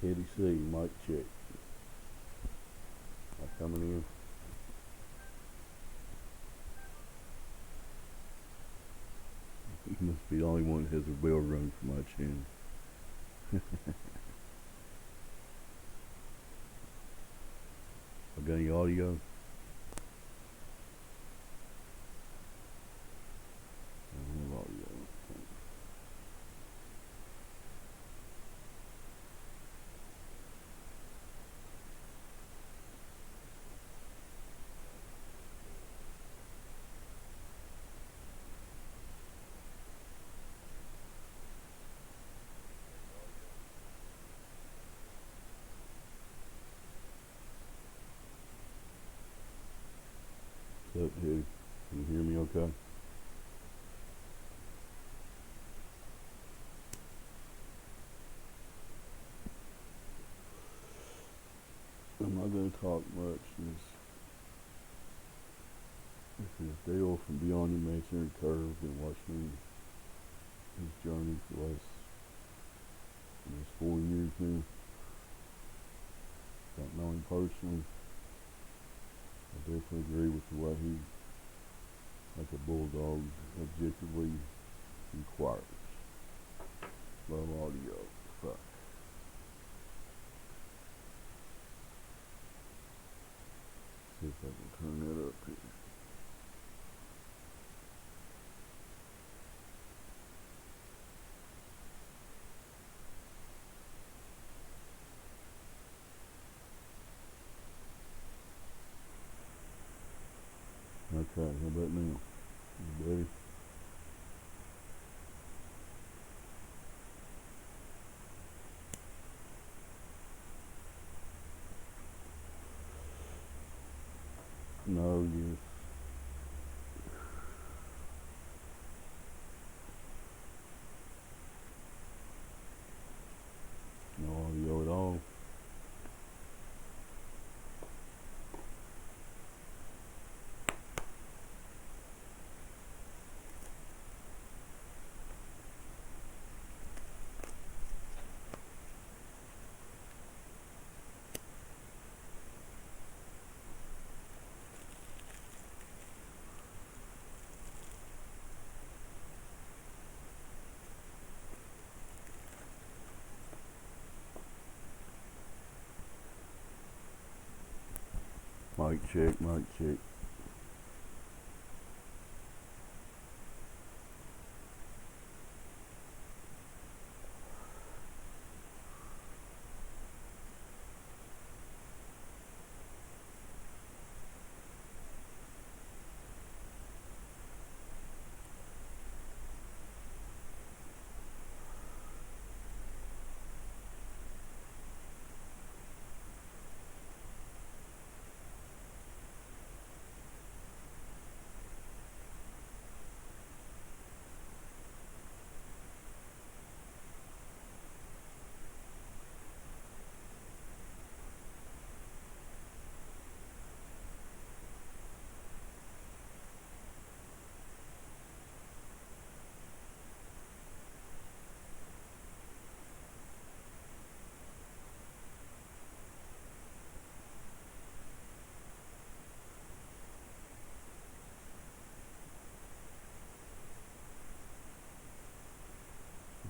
Teddy C, mic check. Am I coming in? You must be the only one that has a bell rung for my channel. I got any audio? I don't have audio. What's up, Teddy? Can you hear me okay? I'm not going to talk much. This is Dale from Beyond Imaginary Curve. Been watching his journey for the last 4 years now. Don't know him personally. I definitely agree with the way he, like a bulldog, objectively inquires. Low audio. Fuck. See if I can turn that up here. Okay, how about now? You better? No, yes. No audio at all. Mic check, mic check.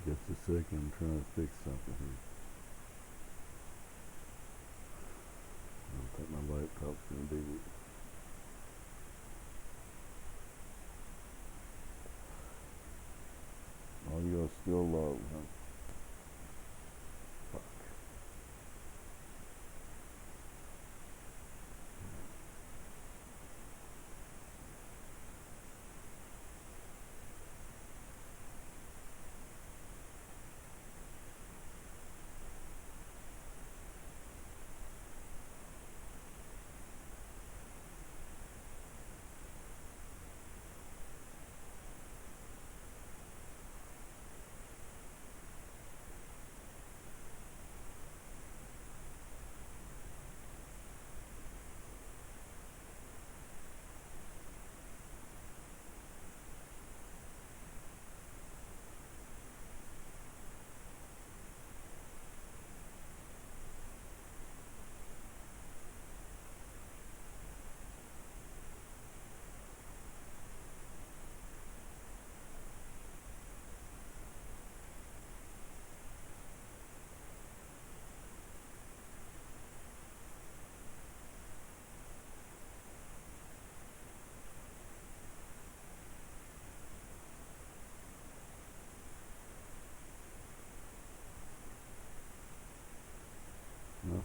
Just a second, I'm trying to fix something here. I don't think my laptop's gonna do it. Audio's still low, huh? Fuck.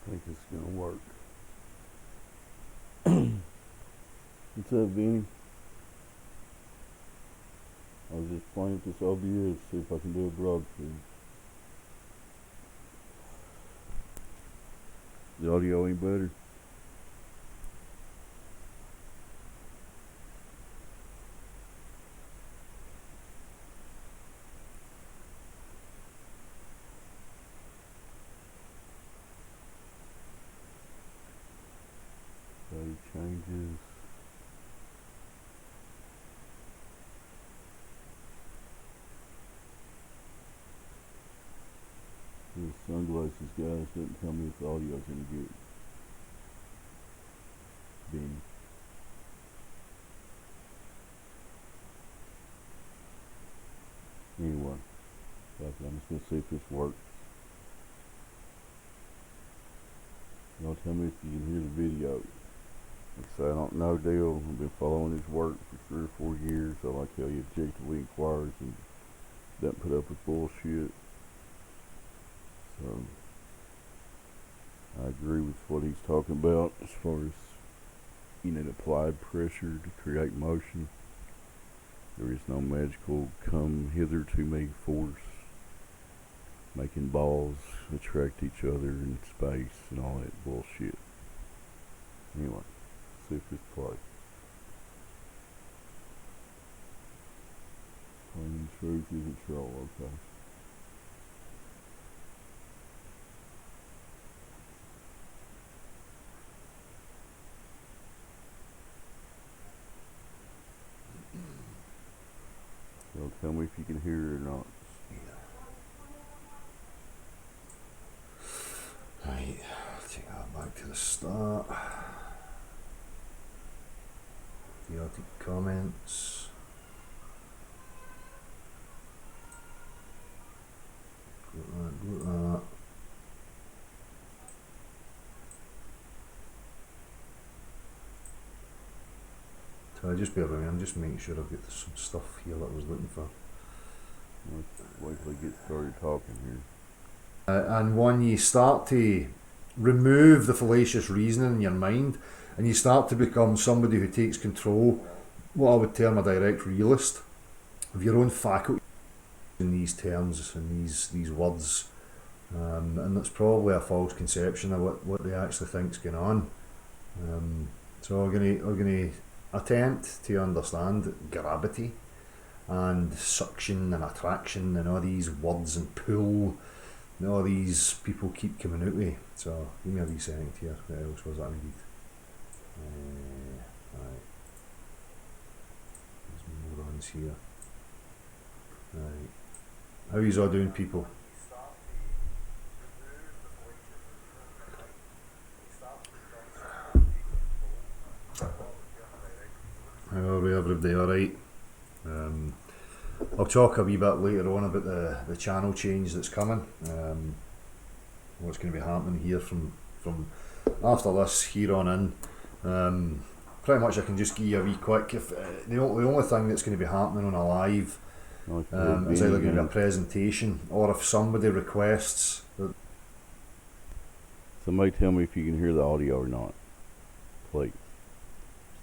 think it's gonna work. What's up, Vinny? I was just playing with this OBS, see if I can do a broadcast. The audio ain't better. Save changes. These sunglasses, guys, doesn't tell me if the audio's any good. Vinny. Anyway, I'm just gonna see if this works. Y'all tell me if you can hear the video. Like I say, I don't know Dale. I've been following his work for 3 or 4 years. I like how he objectively inquires and doesn't put up with bullshit. So I agree with what he's talking about as far as you need applied pressure to create motion. There is no magical come hither to me force making balls attract each other in space and all that bullshit. Anyway, see if this plays. Plain truth isn't troll, okay. So tell me if you can hear it or not. Right, take that back to the start. Chaotic comments. Go that. So just bear with me, I'm just making sure I've got some stuff here that I was looking for. Let's wait till I get started talking here. And when you start to remove the fallacious reasoning in your mind and you start to become somebody who takes control, what I would term a direct realist, of your own faculty in these terms and these words, and that's probably a false conception of what they actually think's going on. So we're going to attempt to understand gravity and suction and attraction and all these words and pull and all these people keep coming out with. So give me a wee second here. What else was that indeed? Right. There's morons here. Right. How is all doing, people? How are we, everybody? Alright. I'll talk a wee bit later on about the channel change that's coming. What's going to be happening here from after this here on in. Pretty much I can just give you a wee quick. If the only thing that's going to be happening on a live is either going to be a presentation or if somebody requests that. Somebody tell me if you can hear the audio or not, please.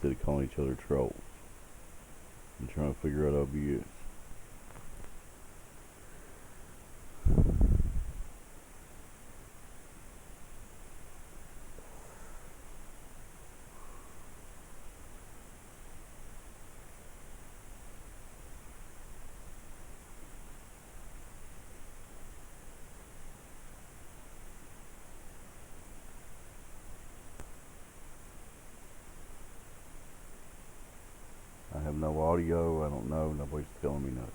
Instead of calling each other trolls. I'm trying to figure out OBS. I have no audio, I don't know, nobody's telling me nothing.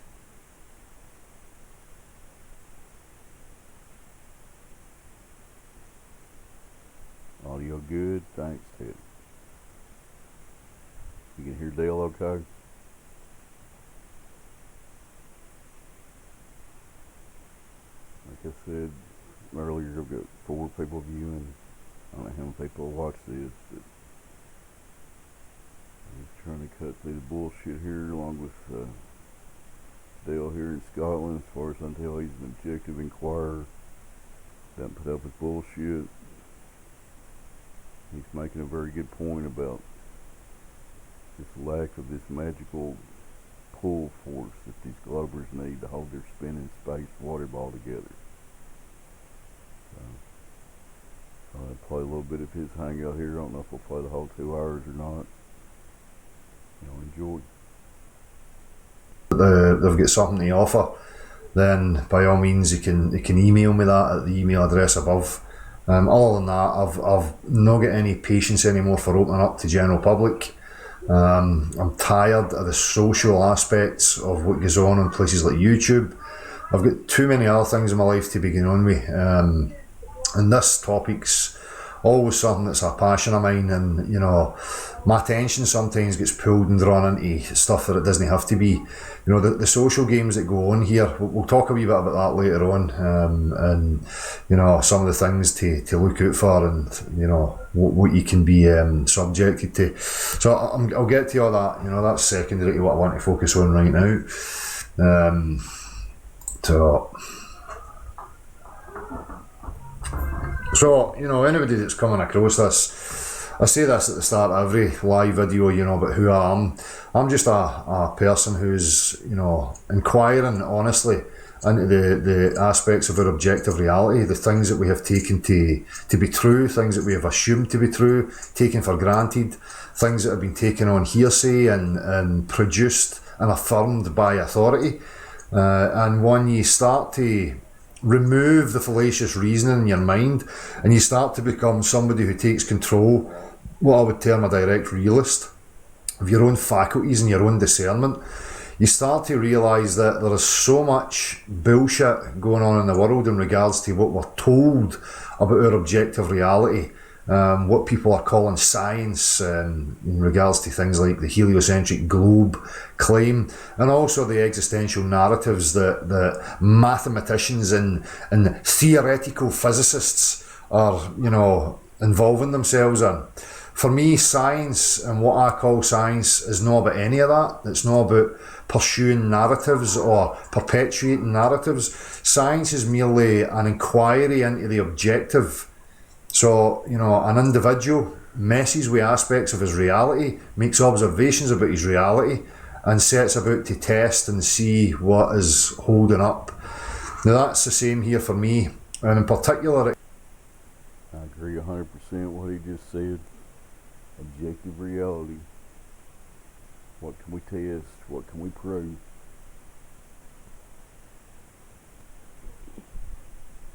Audio good, thanks Ted. You can hear Dale okay? Like I said earlier, I've got 4 people viewing. I don't know how many people watch this, but I'm just trying to cut through the bullshit here along with Dale here in Scotland. As far as I can tell, he's an objective inquirer. Doesn't put up with bullshit. he's making a very good point about this lack of this magical pull force that these globers need to hold their spinning space water ball together. I'll play a little bit of his hangout here. I don't know if we'll play the whole 2 hours or not. Enjoy. They've got something to offer, then by all means you can email me that at the email address above. Other than that, I've not got any patience anymore for opening up to general public. I'm tired of the social aspects of what goes on places like YouTube. I've got too many other things in my life to be going on with, and this topic's always something that's a passion of mine, and my attention sometimes gets pulled and drawn into stuff that it doesn't have to be. The social games that go on here, we'll talk a wee bit about that later on, and some of the things to look out for, and what you can be subjected to. So I'll get to all that. That's secondary to what I want to focus on right now. So, anybody that's coming across this, I say this at the start of every live video, about who I am. I'm just a person who's, inquiring honestly into the aspects of our objective reality, the things that we have taken to be true, things that we have assumed to be true, taken for granted, things that have been taken on hearsay and produced and affirmed by authority. And when you start to remove the fallacious reasoning in your mind and you start to become somebody who takes control, what I would term a direct realist, of your own faculties and your own discernment, you start to realise that there is so much bullshit going on in the world in regards to what we're told about our objective reality, what people are calling science, in regards to things like the heliocentric globe claim, and also the existential narratives that mathematicians and theoretical physicists are, involving themselves in. For me, science and what I call science is not about any of that. It's not about pursuing narratives or perpetuating narratives. Science is merely an inquiry into the objective. So, an individual messes with aspects of his reality, makes observations about his reality, and sets about to test and see what is holding up. Now, that's the same here for me, and in particular, I agree 100% what he just said. Objective reality. What can we test? What can we prove?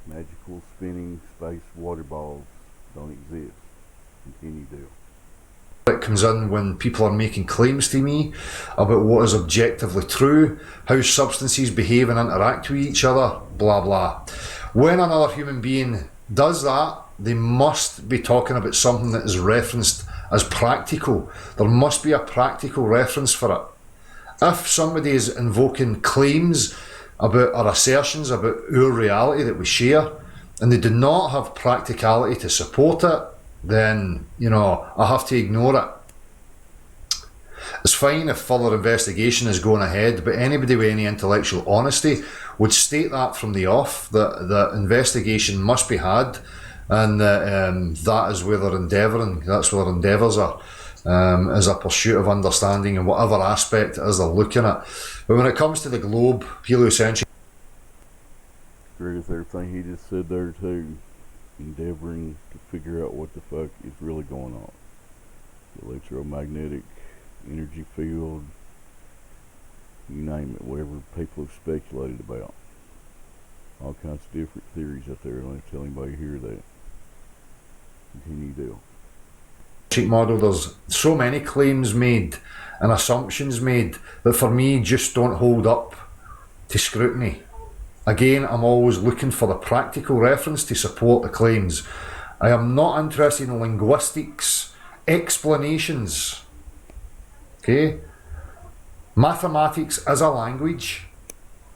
Magical spinning space water balls don't exist. Continue, Dale. it comes in when people are making claims to me about what is objectively true, how substances behave and interact with each other, blah blah. When another human being does that, they must be talking about something that is referenced as practical. There must be a practical reference for it. If somebody is invoking claims about our assertions about our reality that we share, and they do not have practicality to support it, then, I have to ignore it. It's fine if further investigation is going ahead, but anybody with any intellectual honesty would state that from the off, that investigation must be had, and that is where they're endeavouring, that's where their endeavours are, is a pursuit of understanding in whatever aspect it is they're looking at. But when it comes to the globe, heliocentric, agree with everything he just said there too. Endeavoring to figure out what the fuck is really going on. The electromagnetic energy field, you name it, whatever people have speculated about. All kinds of different theories out there. Don't have to tell anybody here that. Continue, Dale. model, there's so many claims made and assumptions made that for me just don't hold up to scrutiny. Again, I'm always looking for the practical reference to support the claims. I am not interested in linguistics, explanations. Okay? Mathematics is a language.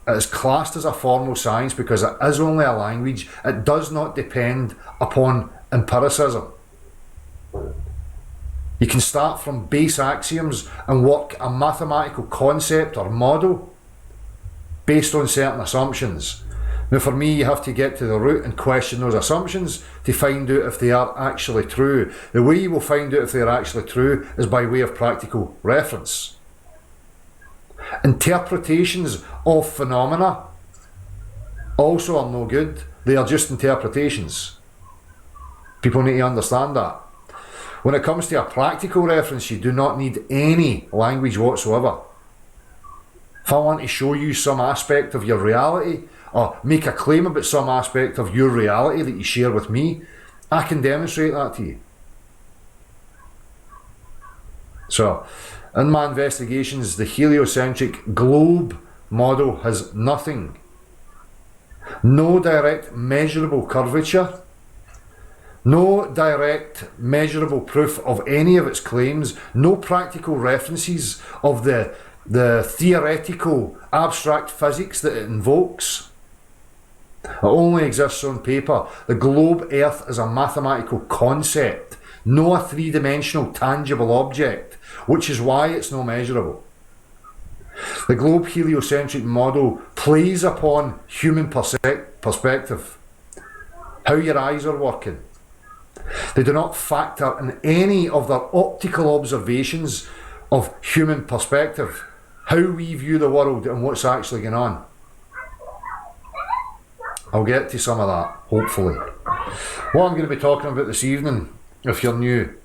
It is classed as a formal science because it is only a language. It does not depend upon empiricism. You can start from base axioms and work a mathematical concept or model based on certain assumptions. Now for me, you have to get to the root and question those assumptions to find out if they are actually true. The way you will find out if they are actually true is by way of practical reference. Interpretations of phenomena also are no good. They are just interpretations. People need to understand that. When it comes to a practical reference, you do not need any language whatsoever. If I want to show you some aspect of your reality, or make a claim about some aspect of your reality that you share with me, I can demonstrate that to you. So, in my investigations, the heliocentric globe model has nothing. No direct measurable curvature, no direct measurable proof of any of its claims, no practical references of the theoretical abstract physics that it invokes. It only exists on paper. The globe Earth is a mathematical concept, not a three-dimensional tangible object, which is why it's not measurable. The globe heliocentric model plays upon human perspective, how your eyes are working. They do not factor in any of their optical observations of human perspective, how we view the world and what's actually going on. I'll get to some of that, hopefully. What I'm going to be talking about this evening, if you're new,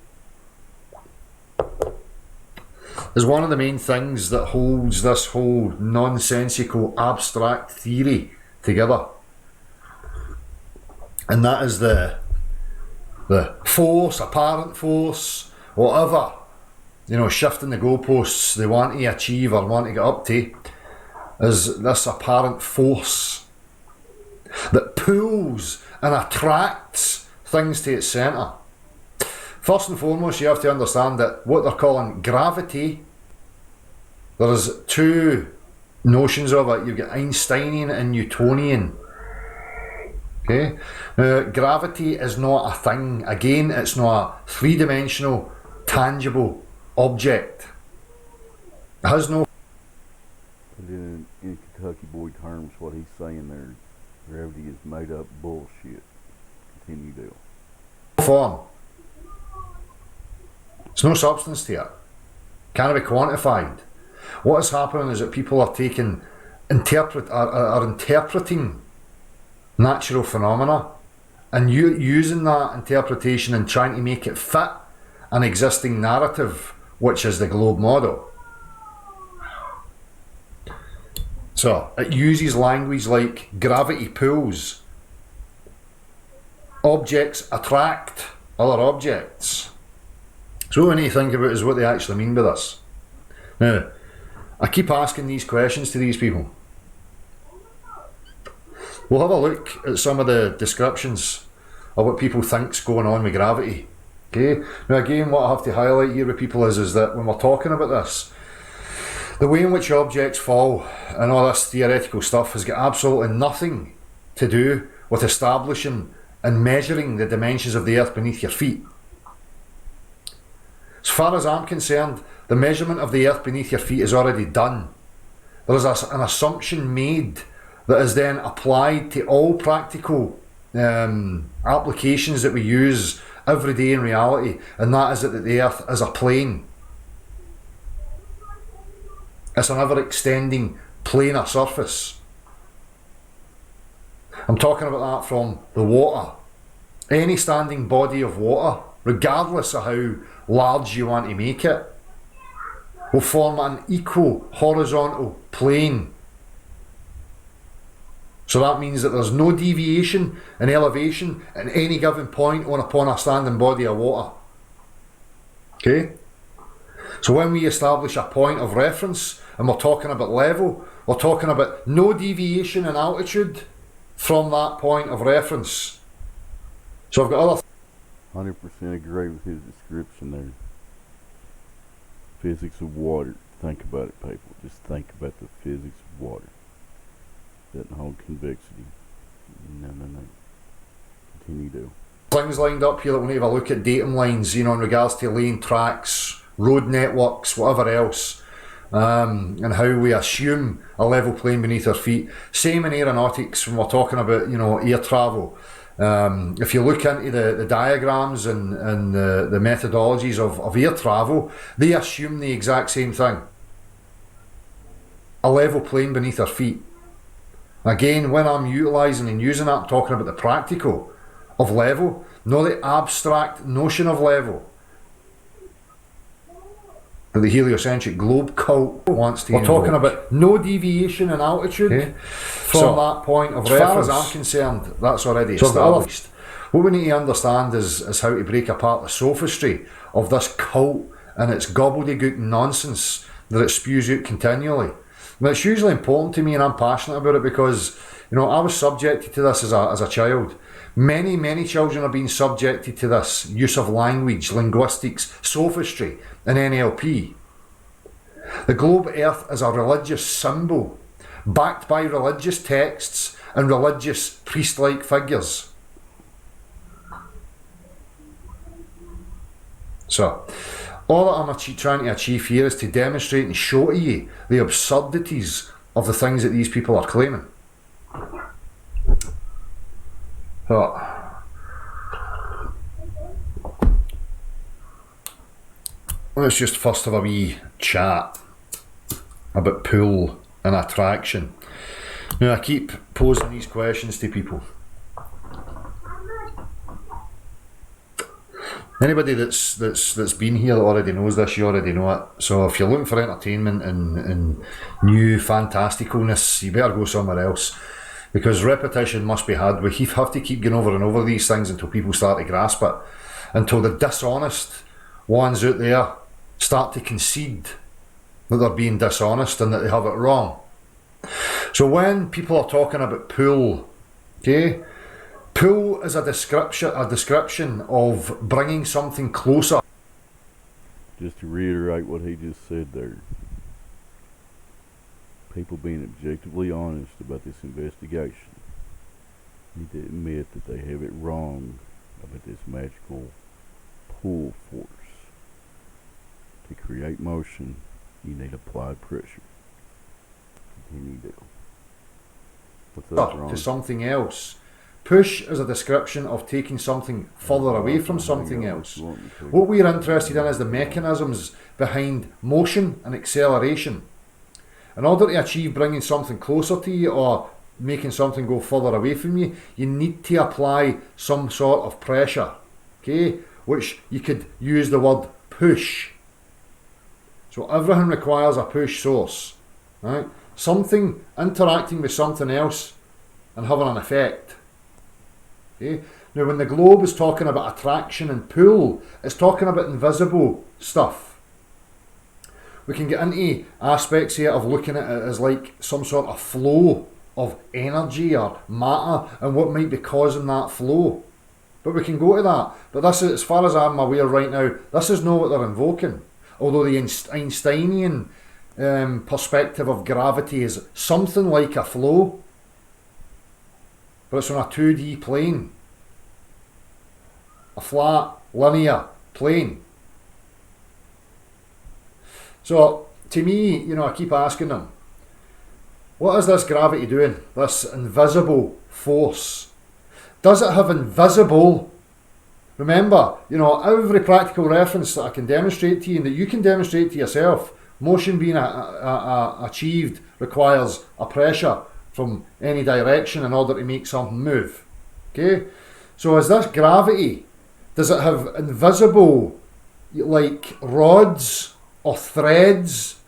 is one of the main things that holds this whole nonsensical abstract theory together. And that is the force, apparent force, whatever, shifting the goalposts they want to achieve or want to get up to, is this apparent force that pulls and attracts things to its centre. First and foremost, you have to understand that what they're calling gravity, there's two notions of it. You've got Einsteinian and Newtonian. Okay? Now, gravity is not a thing. Again, it's not a three-dimensional, tangible object. It has no... In Kentucky boy terms, what he's saying there, gravity is made up bullshit. Continue, Dale. form. There's no substance to it. Can't be quantified. What is happening is that people are interpreting natural phenomena and using that interpretation and trying to make it fit an existing narrative, which is the globe model. So it uses language like gravity pulls, objects attract other objects. So what we need to think about is what they actually mean by this. Now, I keep asking these questions to these people. We'll have a look at some of the descriptions of what people think's going on with gravity. Okay. Now again, what I have to highlight here with people is that when we're talking about this, the way in which objects fall and all this theoretical stuff has got absolutely nothing to do with establishing and measuring the dimensions of the earth beneath your feet. As far as I'm concerned, the measurement of the earth beneath your feet is already done. There is an assumption made that is then applied to all practical applications that we use every day in reality, and that is that the earth is a plane. It's an ever extending planar surface. I'm talking about that from the water. Any standing body of water, regardless of how large you want to make it, will form an equal horizontal plane. So that means that there's no deviation in elevation at any given point upon a standing body of water. Okay? So when we establish a point of reference and we're talking about level, we're talking about no deviation in altitude from that point of reference. So I've got other 100% agree with his description there. Physics of water. Think about it, people. Just think about the physics of water. Doesn't hold convexity. No. Continue to. things lined up here that we need to have a look at datum lines, in regards to laying tracks, road networks, whatever else. and how we assume a level plane beneath our feet. Same in aeronautics when we're talking about, you know, air travel. If you look into the diagrams and the methodologies of air travel, they assume the exact same thing. A level plane beneath our feet. Again, when I'm utilising and using that, I'm talking about the practical of level, not the abstract notion of level that the heliocentric globe cult wants to invoke. We're talking about no deviation in altitude from that point of reference. As far as I'm concerned, that's already established. What we need to understand is how to break apart the sophistry of this cult and its gobbledygook nonsense that it spews out continually. Now, it's hugely important to me, and I'm passionate about it because, you know, I was subjected to this as a child. Many children are being subjected to this use of language, linguistics, sophistry, and NLP. The globe earth is a religious symbol, backed by religious texts and religious priest-like figures. So, all that I'm trying to achieve here is to demonstrate and show to you the absurdities of the things that these people are claiming. So, let's just first have a wee chat about pull and attraction. Now, I keep posing these questions to people. Anybody that's been here already knows this, you already know it. So if you're looking for entertainment and new fantasticalness, you better go somewhere else. Because repetition must be had. We have to keep going over and over these things until people start to grasp it. Until the dishonest ones out there start to concede that they're being dishonest and that they have it wrong. So when people are talking about pull, okay, pull is a description of bringing something closer. Just to reiterate what he just said there. People being objectively honest about this investigation need to admit that they have it wrong about this magical pull force. To create motion, you need applied pressure. Continue to. What's that wrong? To something else. Push is a description of taking something further away from something else. What we're interested in is the mechanisms behind motion and acceleration. In order to achieve bringing something closer to you or making something go further away from you, you need to apply some sort of pressure, okay, which you could use the word push. So everything requires a push source, right? Something interacting with something else and having an effect. Okay? Now, when the globe is talking about attraction and pull, it's talking about invisible stuff. We can get into aspects here of looking at it as like some sort of flow of energy or matter and what might be causing that flow. But we can go to that. But this is, as far as I'm aware right now, this is not what they're invoking. Although the Einsteinian perspective of gravity is something like a flow, but it's on a 2D plane. A flat, linear plane. So, to me, you know, I keep asking them, what is this gravity doing? This invisible force. Does it have invisible? Remember, you know, every practical reference that I can demonstrate to you and that you can demonstrate to yourself, motion being achieved requires a pressure from any direction in order to make something move. Okay? So is this gravity, does it have invisible, like, rods or threads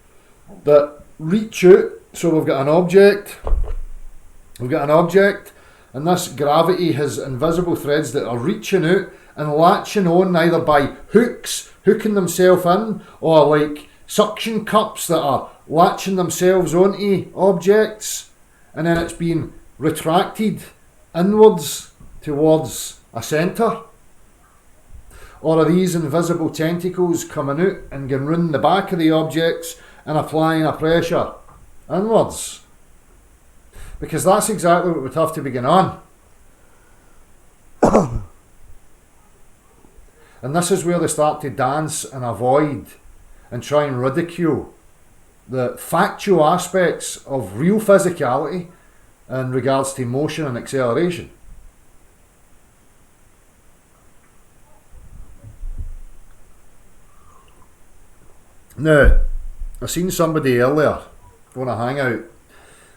that reach out? So we've got an object, and this gravity has invisible threads that are reaching out and latching on either by hooks, hooking themselves in, or like suction cups that are latching themselves onto objects, and then it's being retracted inwards towards a centre. Or are these invisible tentacles coming out and going round the back of the objects and applying a pressure inwards? Because that's exactly what would have to begin on. And this is where they start to dance and avoid and try and ridicule the factual aspects of real physicality in regards to motion and acceleration. Now, I seen somebody earlier on a hangout.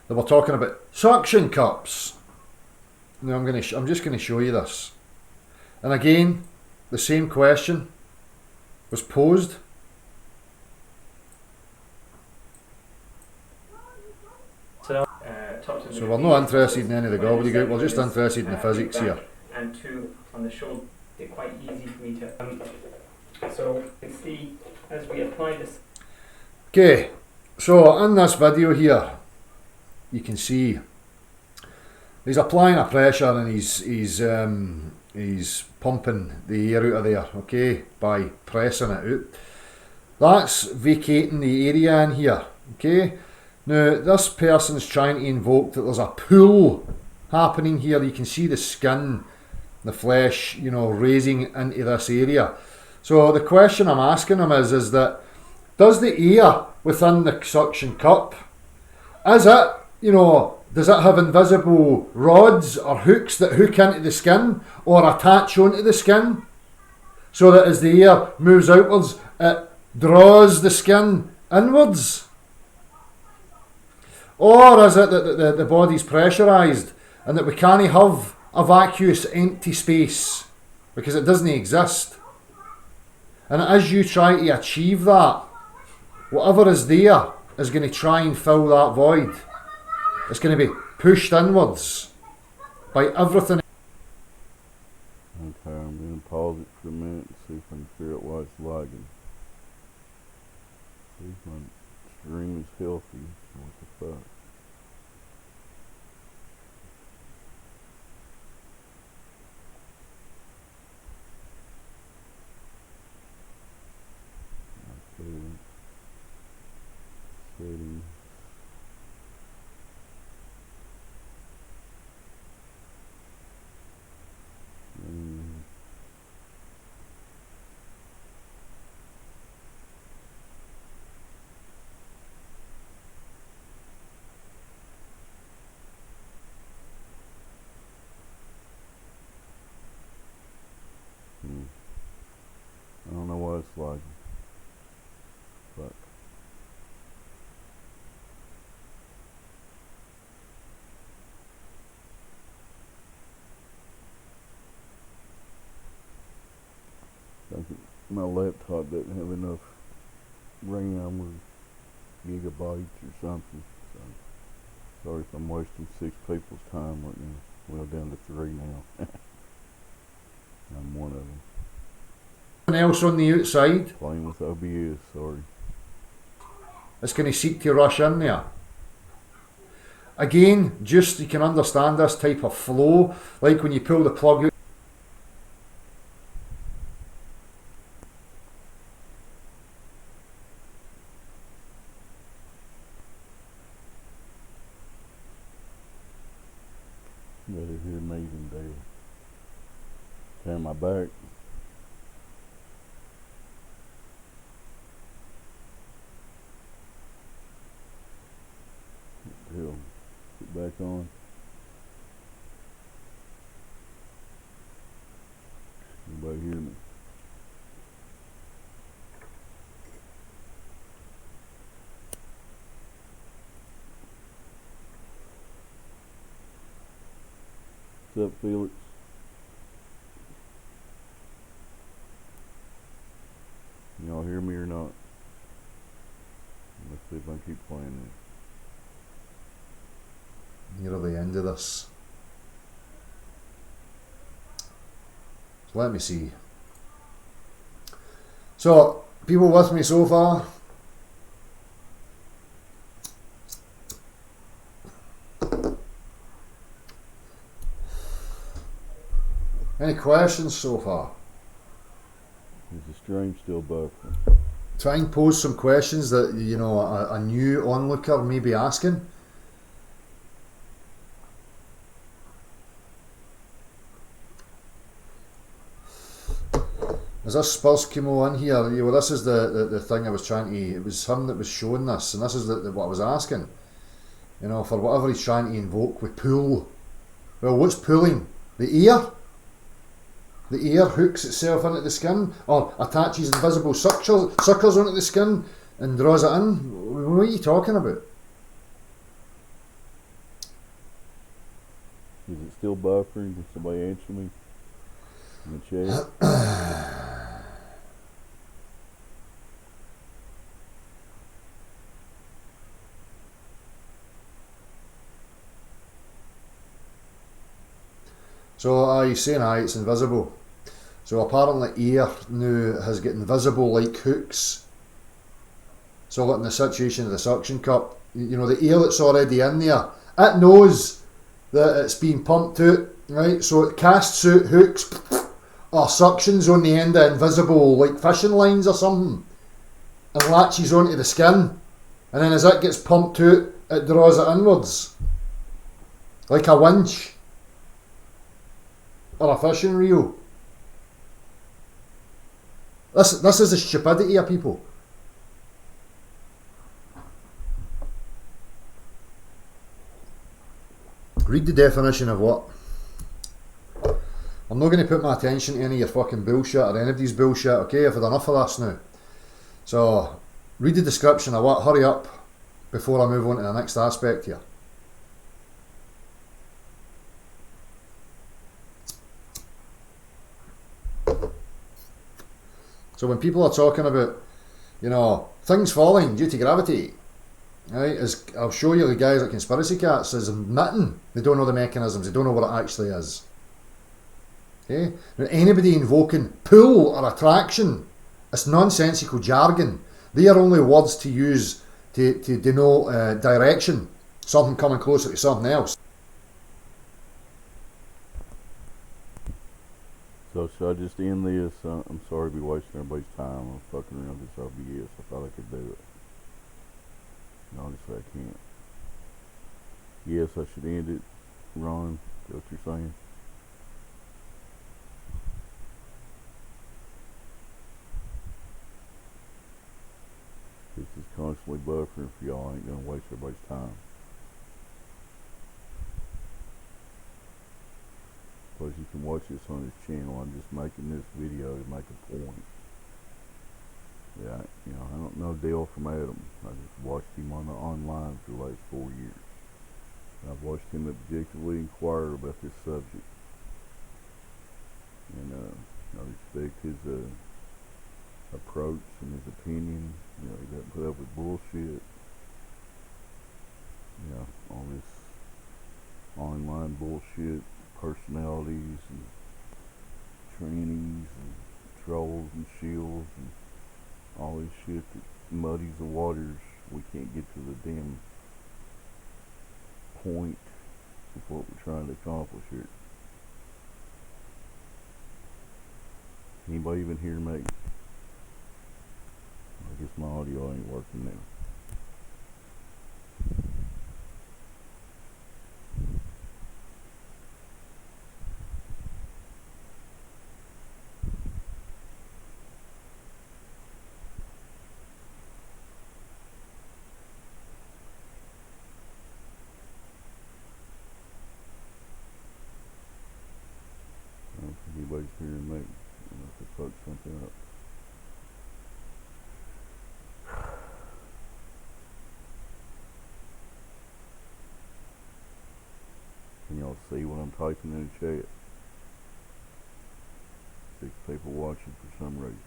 They were talking about suction cups. Now I'm just going to show you this. And again, the same question was posed. So we're not interested in any of the gobbledygook, we're just interested in the physics here. And two on the shoulder, they're quite easy for me to. So you can see as we apply this. Okay, so in this video here, you can see he's applying a pressure and he's pumping the air out of there, okay, by pressing it out. That's vacating the area in here, okay. Now this person's trying to invoke that there's a pull happening here. You can see the skin, the flesh, you know, raising into this area. So the question I'm asking him is that does the air within the suction cup, is it, you know, does it have invisible rods or hooks that hook into the skin or attach onto the skin so that as the air moves outwards it draws the skin inwards? Or is it that the body's pressurised and that we can't have a vacuous empty space because it doesn't exist? And as you try to achieve that, whatever is there is going to try and fill that void. It's going to be pushed inwards by everything. Okay, I'm going to pause it for a minute and see if I can figure out why it's lagging. See if my stream is healthy. What the fuck? Okay. Settings. I don't know what it's like. Fuck. I think my laptop doesn't have enough RAM or gigabytes or something. So sorry if I'm wasting 6 people's time right now. Well, down to 3 now. I'm one of them. Else on the outside Playing with OBS, sorry. is going to seek to rush in there. Again, just you can understand this type of flow, like when you pull the plug out. Better hear me than Dale. Turn my back. Hell, get back on. Anybody hear me? What's up, Felix? Y'all hear me or not? Let's see if I can keep playing this. Near the end of this. So let me see. So, people with me so far? Any questions so far? Is the stream still buffering? Try and pose some questions that, you know, a new onlooker may be asking. As this Spurs came on here, you know, this is the thing I was trying to, it was him that was showing this, and this is what I was asking. You know, for whatever he's trying to invoke with pull. Well, what's pulling? The air? The air hooks itself into the skin, or attaches invisible suckers onto the skin and draws it in. What are you talking about? Is it still buffering? Can somebody answer me in the chat? So he's saying it's invisible. So apparently air now has got invisible like hooks. So like in the situation of the suction cup, you know, the air that's already in there, it knows that it's being pumped out, right? So it casts out hooks or suctions on the end of invisible like fishing lines or something and latches onto the skin. And then as it gets pumped out, it draws it inwards. Like a winch. Or a fishing reel. This is the stupidity of people. Read the definition of what? I'm not going to put my attention to any of your fucking bullshit or anybody's bullshit, okay? I've had enough of this now. So, read the description of what? Hurry up before I move on to the next aspect here. So when people are talking about, you know, things falling due to gravity, right, as I'll show you the guys like Conspiracy Cats is admitting they don't know the mechanisms, they don't know what it actually is. Okay? Now anybody invoking pull or attraction, it's nonsensical jargon. They are only words to use to denote direction, something coming closer to something else. So should I just end this? I'm sorry to be wasting everybody's time. I'm fucking around this RBS. I thought I could do it. And honestly, I can't. Yes, I should end it. Ron, is that what you're saying? This is constantly buffering for y'all. I ain't gonna waste everybody's time. Plus you can watch this on his channel. I'm just making this video to make a point. Yeah, you know, I don't know Dale from Adam. I just watched him online for the last 4 years. I've watched him objectively inquire about this subject. And I respect his approach and his opinion. You know, he doesn't put up with bullshit. You know, all this online bullshit. Personalities and trannies and trolls and shills and all this shit that muddies the waters. We can't get to the damn point of what we're trying to accomplish here. Anybody even hear me? I guess my audio ain't working now. I don't think anybody's hearing me. Unless I fuck something up. Can y'all see what I'm typing in the chat? 6 people watching for some reason.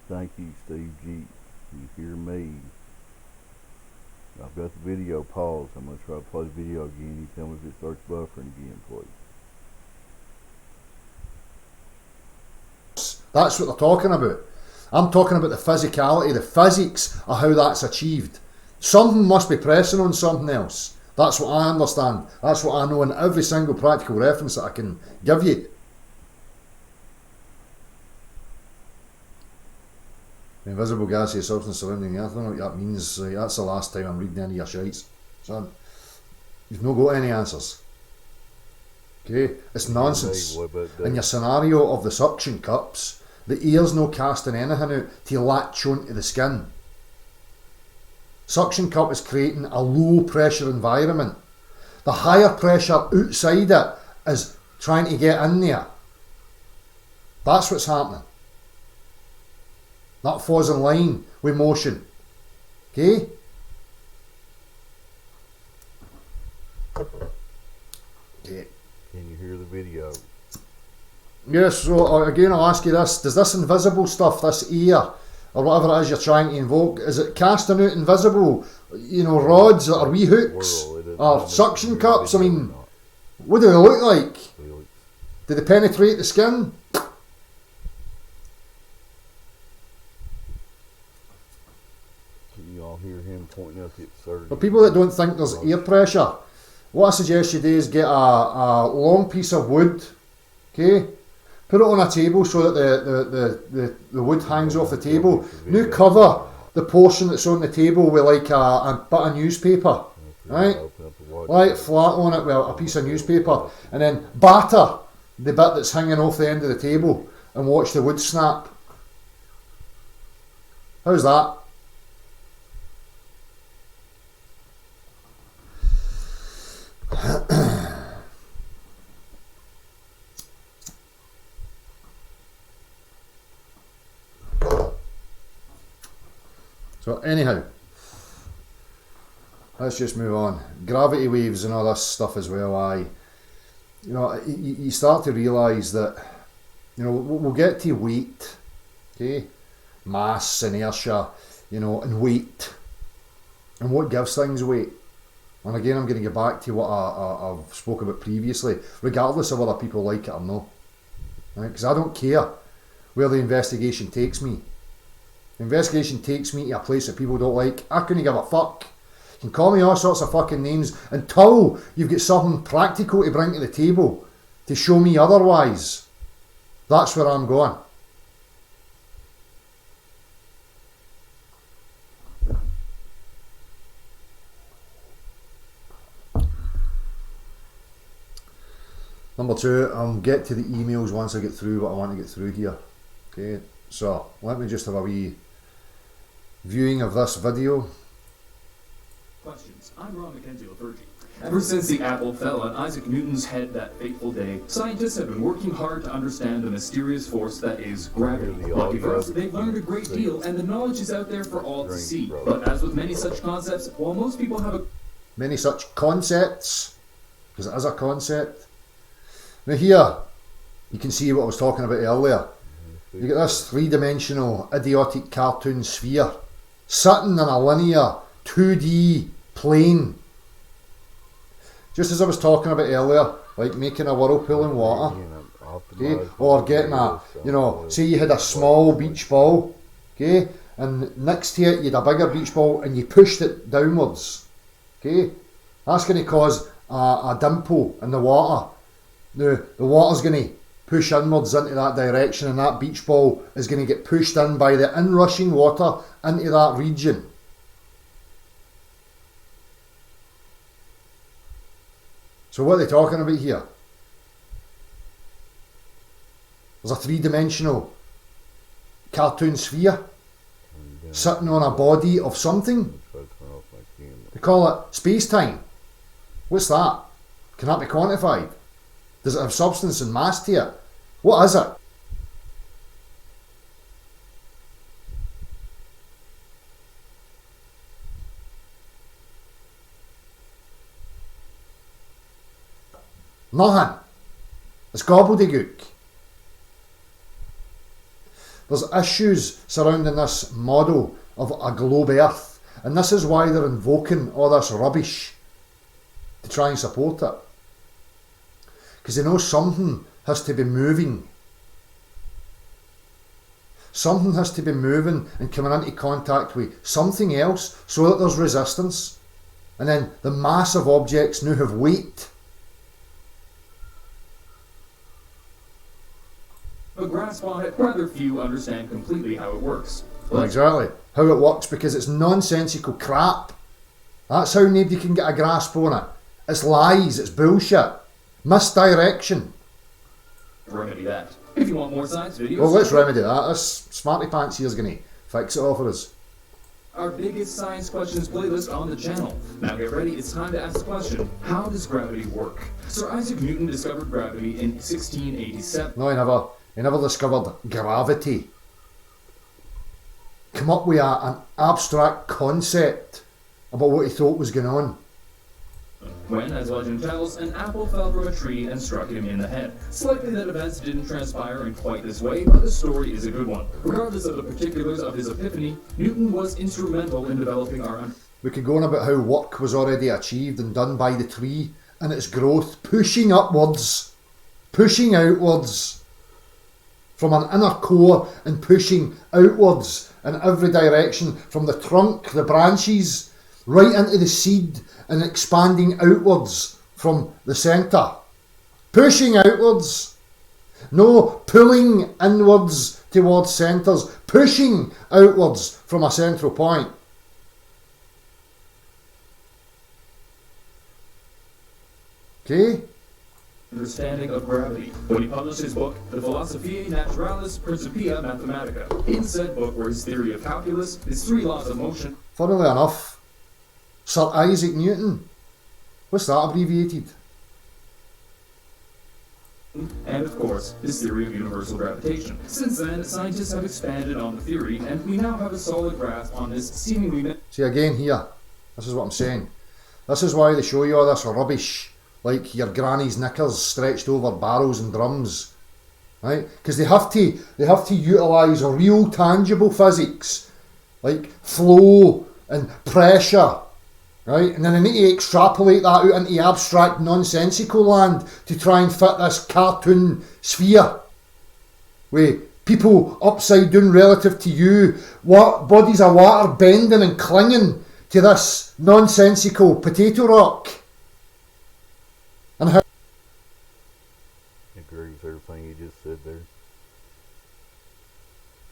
Thank you, Steve G. You hear me? I've got the video paused. I'm going to try to play the video again. You tell me if it starts buffering again, please. That's what they're talking about. I'm talking about the physicality, the physics of how that's achieved. Something must be pressing on something else. That's what I understand. That's what I know in every single practical reference that I can give you. The invisible gaseous substance surrounding the earth. I don't know what that means. That's the last time I'm reading any of your shites. Son, you've not got any answers. Okay? It's nonsense. In your scenario of the suction cups, the air's no casting anything out to latch onto the skin. Suction cup is creating a low pressure environment. The higher pressure outside it is trying to get in there. That's what's happening. That falls in line with motion. Okay? Okay. Can you hear the video? Yes, so again I'll ask you this. Does this invisible stuff, this air, or whatever it is you're trying to invoke, is it casting out invisible, rods, or wee hooks, or suction cups? I mean, what do they look like? Do they penetrate the skin? Can you all hear him pointing at the absurdity? For people that don't think there's air pressure, what I suggest you do is get a long piece of wood, okay? Put it on a table so that the wood hangs off the table. Now cover the portion that's on the table with like a bit of newspaper, right? Lie it flat on it with a piece of newspaper, and then batter the bit that's hanging off the end of the table and watch the wood snap. How's that? So anyhow, let's just move on. Gravity waves and all this stuff as well. You start to realise that, we'll get to weight, okay, mass, inertia, and weight, and what gives things weight. And again, I'm going to get back to what I've spoke about previously, regardless of whether people like it or not, right? Because I don't care where the investigation takes me. The investigation takes me to a place that people don't like. I couldn't give a fuck. You can call me all sorts of fucking names until you've got something practical to bring to the table to show me otherwise. That's where I'm going. Number two, I'll get to the emails once I get through what I want to get through here. Okay, so let me just have a wee viewing of this video. Questions. I'm Ron Mackenzie Lafergie. Ever since the apple fell on Isaac Newton's head that fateful day, scientists have been working hard to understand the mysterious force that is gravity. Lucky for us, they've learned a great deal, and the knowledge is out there for all to see. But as with many such concepts, while most people have many such concepts, because it is a concept. Now here, you can see what I was talking about earlier. You get this three-dimensional, idiotic cartoon sphere sitting in a linear 2D plane. Just as I was talking about earlier, like making a whirlpool in water, okay? Or getting a, say you had a small beach ball, okay, and next to it you had a bigger beach ball and you pushed it downwards, okay? That's going to cause a dimple in the water. Now, the water's going to push inwards into that direction, and that beach ball is going to get pushed in by the inrushing water into that region. So what are they talking about here? There's a three-dimensional cartoon sphere sitting on a body of something. They call it space-time. What's that? Can that be quantified? Does it have substance and mass to it? What is it? Nothing. It's gobbledygook. There's issues surrounding this model of a globe Earth, and this is why they're invoking all this rubbish to try and support it. Because they know something has to be moving. something has to be moving and coming into contact with something else so that there's resistance. And then the massive objects now have weight. But grasp on it, rather few understand completely how it works. Well, exactly. How it works, because it's nonsensical crap. That's how nobody can get a grasp on it. It's lies, it's bullshit. Misdirection. Remedy that. If you want more science videos... Well, let's remedy that. This Smarty Pants here's going to fix it all for us. Our biggest science questions playlist on the channel. Now get ready, it's time to ask the question, how does gravity work? Sir Isaac Newton discovered gravity in 1687. No, he never discovered gravity. Come up with an abstract concept about what he thought was going on. When, as legend tells, an apple fell from a tree and struck him in the head. Slightly that events didn't transpire in quite this way, but the story is a good one. Regardless of the particulars of his epiphany, Newton was instrumental in developing our... We could go on about how work was already achieved and done by the tree and its growth, pushing upwards, pushing outwards, from an inner core and pushing outwards in every direction, from the trunk, the branches, right into the seed, and expanding outwards from the centre. Pushing outwards. No pulling inwards towards centres. Pushing outwards from a central point. Okay? understanding of gravity when he published his book, De Philosophiae Naturalis Principia Mathematica. In said book were his theory of calculus, his 3 laws of motion. Funnily enough, Sir Isaac Newton. What's that abbreviated? And of course, his theory of universal gravitation. Since then, scientists have expanded on the theory, and we now have a solid grasp on this seemingly... See again here, this is what I'm saying. This is why they show you all this rubbish, like your granny's knickers stretched over barrels and drums, right? Because they have to utilise real tangible physics, like flow and pressure, right? And then they need to extrapolate that out into abstract nonsensical land to try and fit this cartoon sphere with people upside down relative to you, what bodies of water bending and clinging to this nonsensical potato rock. And how I agree with everything you just said there.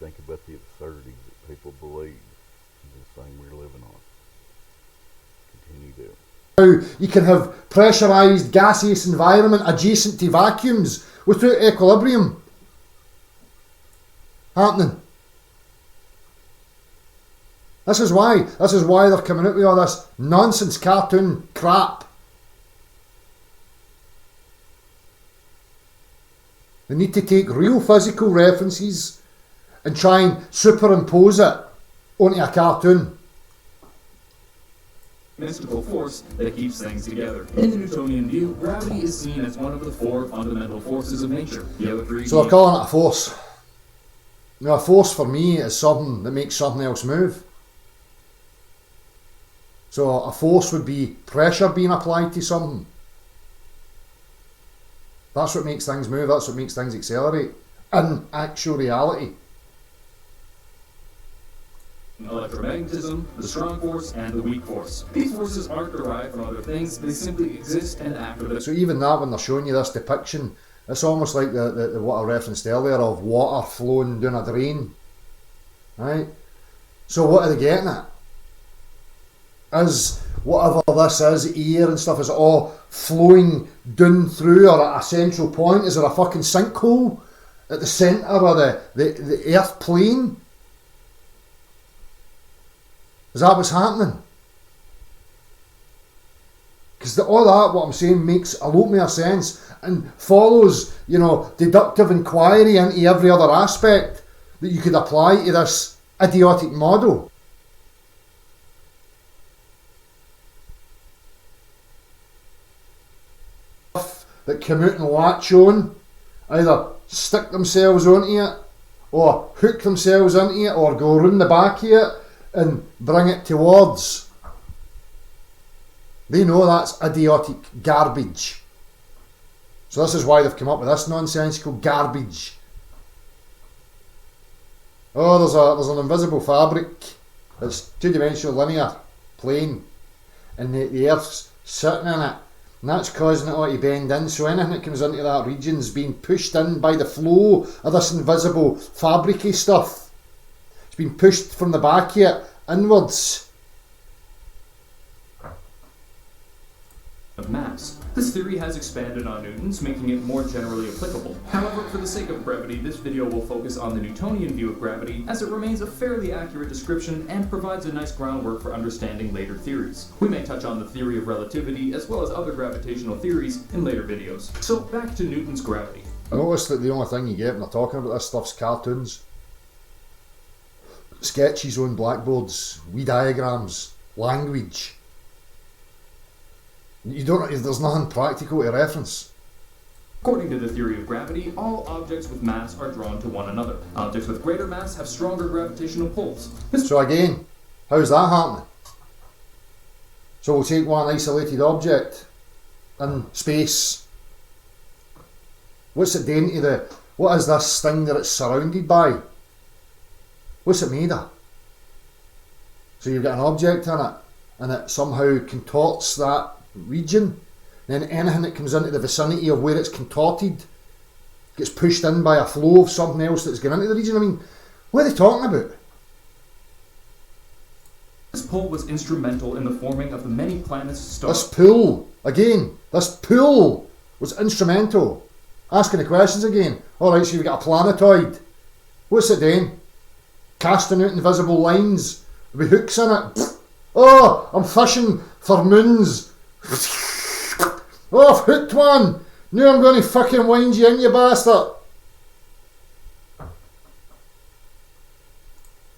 Think about the absurdities that people believe in this thing we're living on. Continue to. how you can have pressurised gaseous environment adjacent to vacuums without equilibrium happening. This is why they're coming out with all this nonsense cartoon crap. They need to take real physical references and try and superimpose it onto a cartoon. Mystical force that keeps things together. In the Newtonian view, gravity is seen as one of the 4 fundamental forces of nature. The other 3 So they're calling it a force. Now, a force for me is something that makes something else move. So a force would be pressure being applied to something. That's what makes things move, that's what makes things accelerate in actual reality. Electromagnetism, the strong force, and the weak force. These forces aren't derived from other things, they simply exist and act with So even that, when they're showing you this depiction, it's almost like the what I referenced earlier of water flowing down a drain. Right? So what are they getting at? Is whatever this is, air and stuff, is it all flowing down through or at a central point? Is there a fucking sinkhole at the centre of the earth plane? Is that what's happening? Because all that, what I'm saying, makes a lot more sense and follows, deductive inquiry into every other aspect that you could apply to this idiotic model. That come out and latch on, either stick themselves onto it, or hook themselves into it, or go round the back of it and bring it towards. They know that's idiotic garbage. So this is why they've come up with this nonsensical garbage. Oh, there's an invisible fabric. It's two-dimensional linear plane, and the Earth's sitting in it, and that's causing it all to bend in. So anything that comes into that region is being pushed in by the flow of this invisible fabricy stuff. It's been pushed from the back here inwards. Of mass. This theory has expanded on Newton's, making it more generally applicable. However, for the sake of brevity, this video will focus on the Newtonian view of gravity, as it remains a fairly accurate description and provides a nice groundwork for understanding later theories. We may touch on the theory of relativity as well as other gravitational theories in later videos. So back to Newton's gravity. I noticed that the only thing you get when they're talking about this stuff's cartoons, sketches on blackboards, wee diagrams, language. There's nothing practical to reference. According to the theory of gravity, all objects with mass are drawn to one another. Objects with greater mass have stronger gravitational pulls. So again, how's that happening? So we'll take one isolated object in space. What's it doing to what is this thing that it's surrounded by? What's it made of? So you've got an object in it, and it somehow contorts that region. Then anything that comes into the vicinity of where it's contorted gets pushed in by a flow of something else that's going into the region. I mean, what are they talking about? This pull was instrumental in the forming of the many planets, stars. This pull was instrumental. Asking the questions again. Alright, so you've got a planetoid. What's it doing? Casting out invisible lines with hooks in it. Oh, I'm fishing for moons. Oh, I've hooked one. Now I'm going to fucking wind you in, you bastard.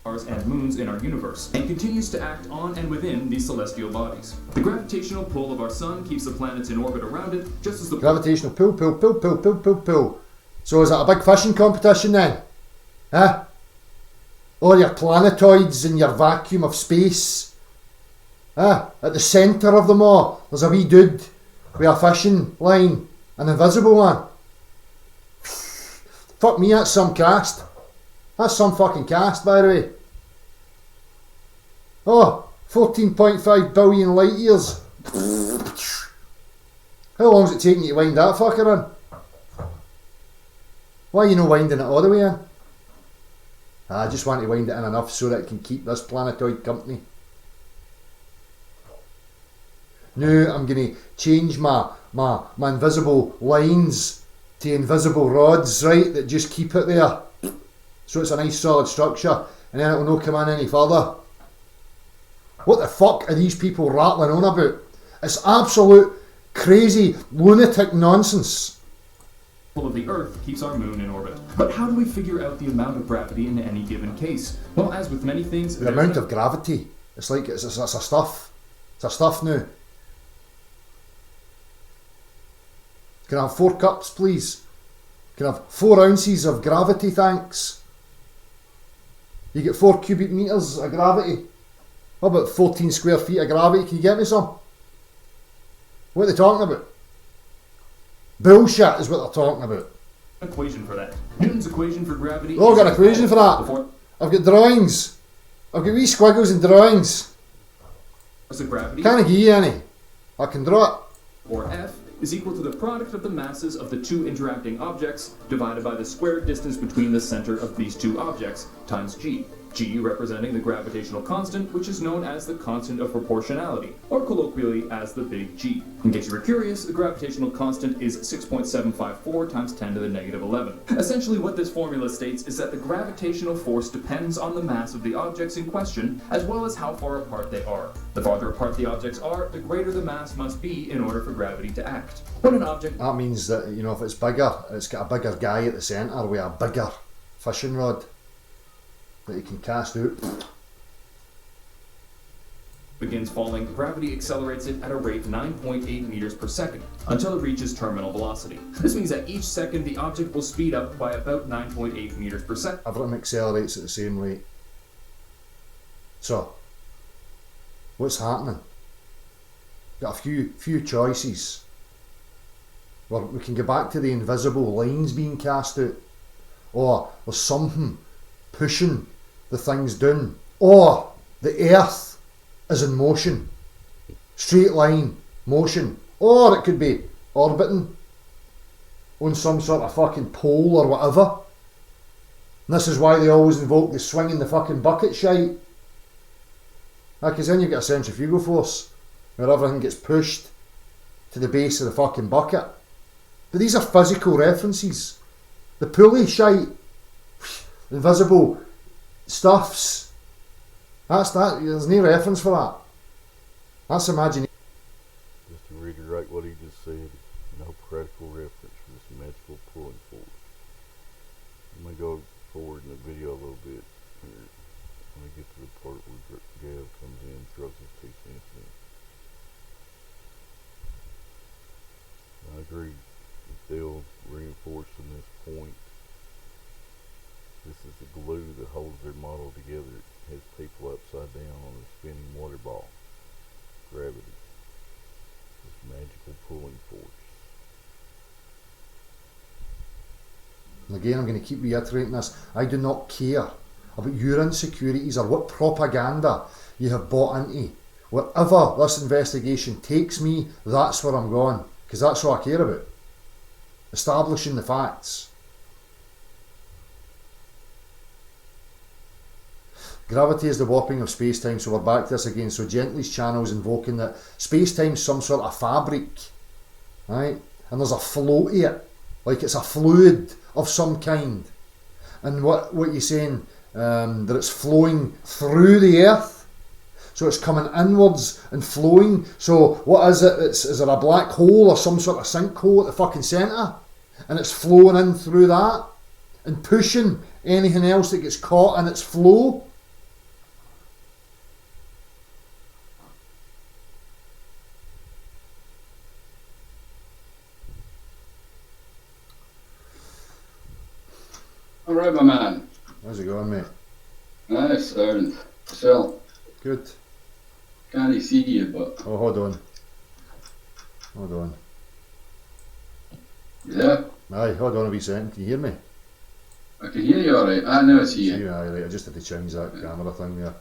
And moons in our universe, and continues to act on and within these celestial bodies. The gravitational pull of our sun keeps the planets in orbit around it, just as the Gravitational pull. So is that a big fishing competition then? Huh? All your planetoids in your vacuum of space. At the centre of them all, there's a wee dude with a fishing line, an invisible one. Fuck me, that's some cast. That's some fucking cast, by the way. Oh, 14.5 billion light years. How long's it taking you to wind that fucker in? Why are you not winding it all the way in? I just want to wind it in enough so that it can keep this planetoid company. Now I'm going to change my invisible lines to invisible rods, right, that just keep it there. So it's a nice solid structure, and then it will not come in any further. What the fuck are these people rattling on about? It's absolute crazy lunatic nonsense. pull of the Earth keeps our moon in orbit. But how do we figure out the amount of gravity in any given case? Well, as with many things, The amount of gravity. It's like, it's a stuff. It's a stuff now. Can I have 4 cups, please? Can I have 4 ounces of gravity, thanks? You get 4 cubic metres of gravity. How about 14 square feet of gravity? Can you get me some? What are they talking about? Bullshit is what they're talking about. equation for that. Newton's equation for gravity. Oh, I've got an equation for that. Before I've got drawings. I've got wee squiggles and drawings. force of gravity, Can't give you any. I can draw it. or F, is equal to the product of the masses of the 2 interacting objects divided by the squared distance between the center of these 2 objects times g. G representing the gravitational constant, which is known as the constant of proportionality, or colloquially as the big G. In case you were curious, the gravitational constant is 6.754 times 10 to the negative 11. Essentially what this formula states is that the gravitational force depends on the mass of the objects in question, as well as how far apart they are. The farther apart the objects are, the greater the mass must be in order for gravity to act. When an object That means that, you know, if it's bigger, it's got a bigger guy at the centre with a bigger fishing rod that you can cast out. begins falling, gravity accelerates it at a rate 9.8 meters per second until it reaches terminal velocity. This means that each second the object will speed up by about 9.8 meters per second. Everything accelerates at the same rate. So, what's happening? Got a few choices. Well, we can go back to the invisible lines being cast out. Or there's something pushing the things down, or the earth is in motion, straight line motion, or it could be orbiting on some sort of fucking pole or whatever. And this is why they always invoke the swinging the fucking bucket shite. Because then you get a centrifugal force where everything gets pushed to the base of the fucking bucket. But these are physical references. The pulley shite, invisible stuffs, that's that. There's no reference for that. That's imagination. Just to reiterate what he just said, no practical reference for this magical pulling force. I'm going to go forward in the video a little bit here. When we get to the part where Gav comes in and throws his 2 cents in. I agree with Dale reinforcing this point. This is the glue that holds their model together. It has people upside down on a spinning water ball. Gravity. This magical pulling force. And again, I'm going to keep reiterating this. I do not care about your insecurities or what propaganda you have bought into. Wherever this investigation takes me, that's where I'm going. Because that's what I care about. Establishing the facts. Gravity is the warping of space-time, so we're back to this again. So Gently's channel is invoking that space-time is some sort of fabric, right? And there's a flow to it, like it's a fluid of some kind. And what you're saying, that it's flowing through the earth, so it's coming inwards and flowing. So what is it? Is it a black hole or some sort of sinkhole at the fucking centre? And it's flowing in through that and pushing anything else that gets caught in its flow. Alright, my man. How's it going, mate? Nice sound. Still, Good. can't see you, but Oh, hold on. Hold on. yeah, Aye, hold on a wee second. Can you hear me? I can hear you alright. I know I see you. Aye, right. I just had to change that camera thing there.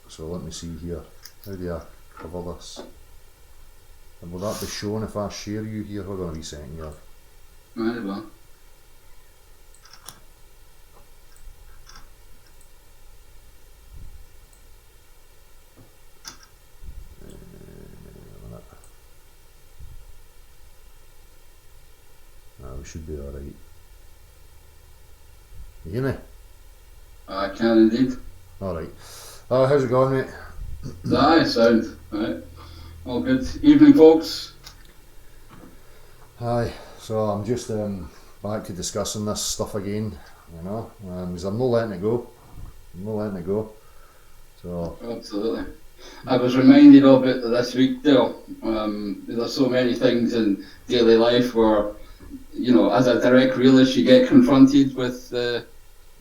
So let me see here. How do I cover this? And will that be shown if I share you here? Hold on a wee second here. Right, well. We should be alright. You hear me? I can indeed. Alright. How's it going, mate? Aye, sound. Right. All good. Evening, folks. Aye. So I'm just back to discussing this stuff again, you know, because I'm not letting it go. I'm not letting it go. So Absolutely. I was reminded of it this week, Dale. There's so many things in daily life where, you know, as a direct realist, you get confronted with the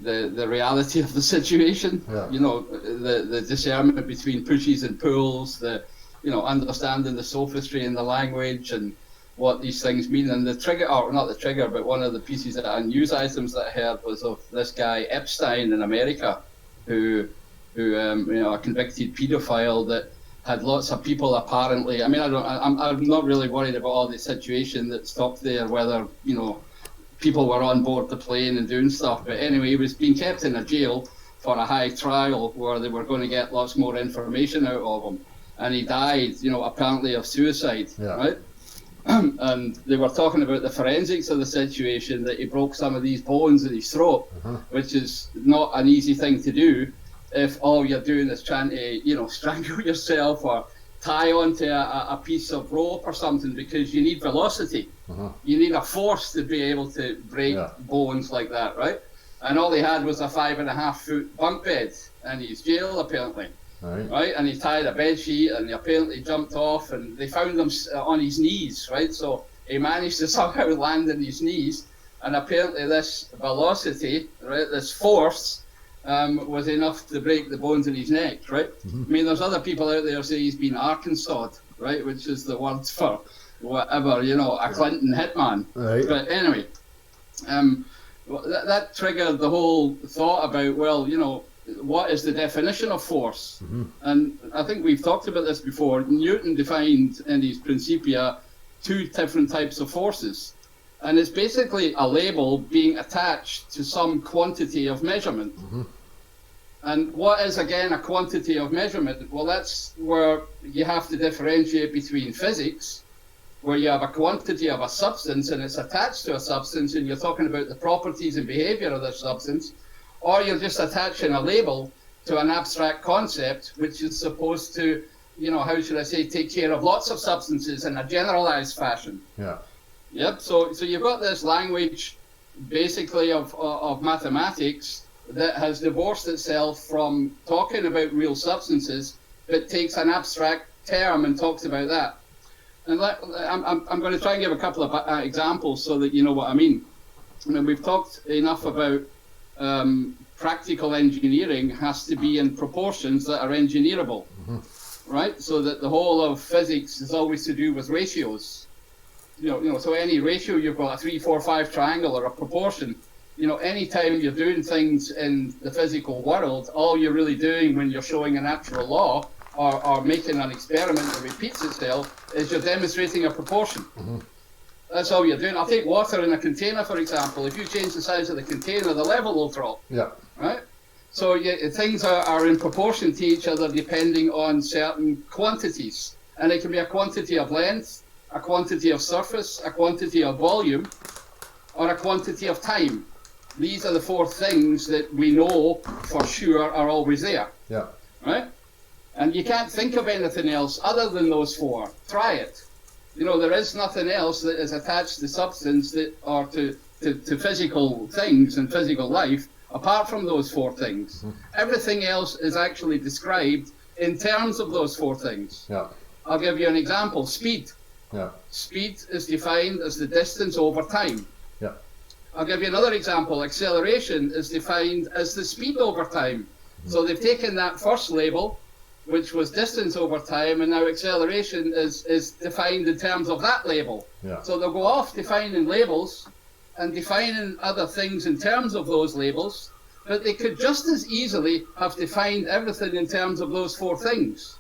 reality of the situation. Yeah. You know, the discernment between pushes and pulls, the, you know, understanding the sophistry in the language and what these things mean. And the trigger, or not the trigger, but one of the pieces of news items that I heard was of this guy Epstein in America, who you know, a convicted paedophile that had lots of people apparently. I mean, I'm not really worried about all the situation that stopped there, whether, you know, people were on board the plane and doing stuff. But anyway, he was being kept in a jail for a high trial where they were going to get lots more information out of him. And he died, you know, apparently of suicide, Yeah. right? And they were talking about the forensics of the situation, that he broke some of these bones in his throat, which is not an easy thing to do if all you're doing is trying to, you know, strangle yourself or tie onto a piece of rope or something, because you need velocity. You need a force to be able to break bones like that, right? And all he had was a 5.5 foot bunk bed in his jail, apparently. Right, and he tied a bed sheet and he apparently jumped off, and they found him on his knees, right? So he managed to somehow land on his knees, and apparently this velocity, right, this force, was enough to break the bones in his neck, right? I mean, there's other people out there say he's been Arkansas, right, which is the word for whatever, you know, a Clinton hitman. Right. But anyway, Well, that triggered the whole thought about, well, what is the definition of force? And I think we've talked about this before. Newton defined in his Principia 2 different types of forces. And it's basically a label being attached to some quantity of measurement. And what is, again, a quantity of measurement? Well, that's where you have to differentiate between physics, where you have a quantity of a substance and it's attached to a substance and you're talking about the properties and behavior of this substance, or you're just attaching a label to an abstract concept which is supposed to, how should I say, take care of lots of substances in a generalized fashion. Yeah. Yep, so you've got this language basically of mathematics that has divorced itself from talking about real substances, but takes an abstract term and talks about that. And I'm going to try and give a couple of examples so that you know what I mean. I mean, we've talked enough about practical engineering has to be in proportions that are engineerable, right? So that the whole of physics is always to do with ratios. So any ratio you've got, a 3, 4, 5 triangle or a proportion, anytime you're doing things in the physical world, all you're really doing when you're showing a natural law or making an experiment that repeats itself is you're demonstrating a proportion. That's all you're doing. I'll take water in a container, for example. If you change the size of the container, the level will drop. Yeah. Right? So things are in proportion to each other depending on certain quantities. And it can be a quantity of length, a quantity of surface, a quantity of volume, or a quantity of time. These are the 4 things that we know for sure are always there. Yeah. Right? And you can't think of anything else other than those 4. Try it. There is nothing else that is attached to substance or to physical things and physical life apart from those 4 things. Everything else is actually described in terms of those 4 things. Yeah. I'll give you an example. Speed. Yeah. Speed is defined as the distance over time. Yeah. I'll give you another example. Acceleration is defined as the speed over time. So they've taken that first label, which was distance over time, and now acceleration is defined in terms of that label. Yeah. So they'll go off defining labels and defining other things in terms of those labels, but they could just as easily have defined everything in terms of those 4 things.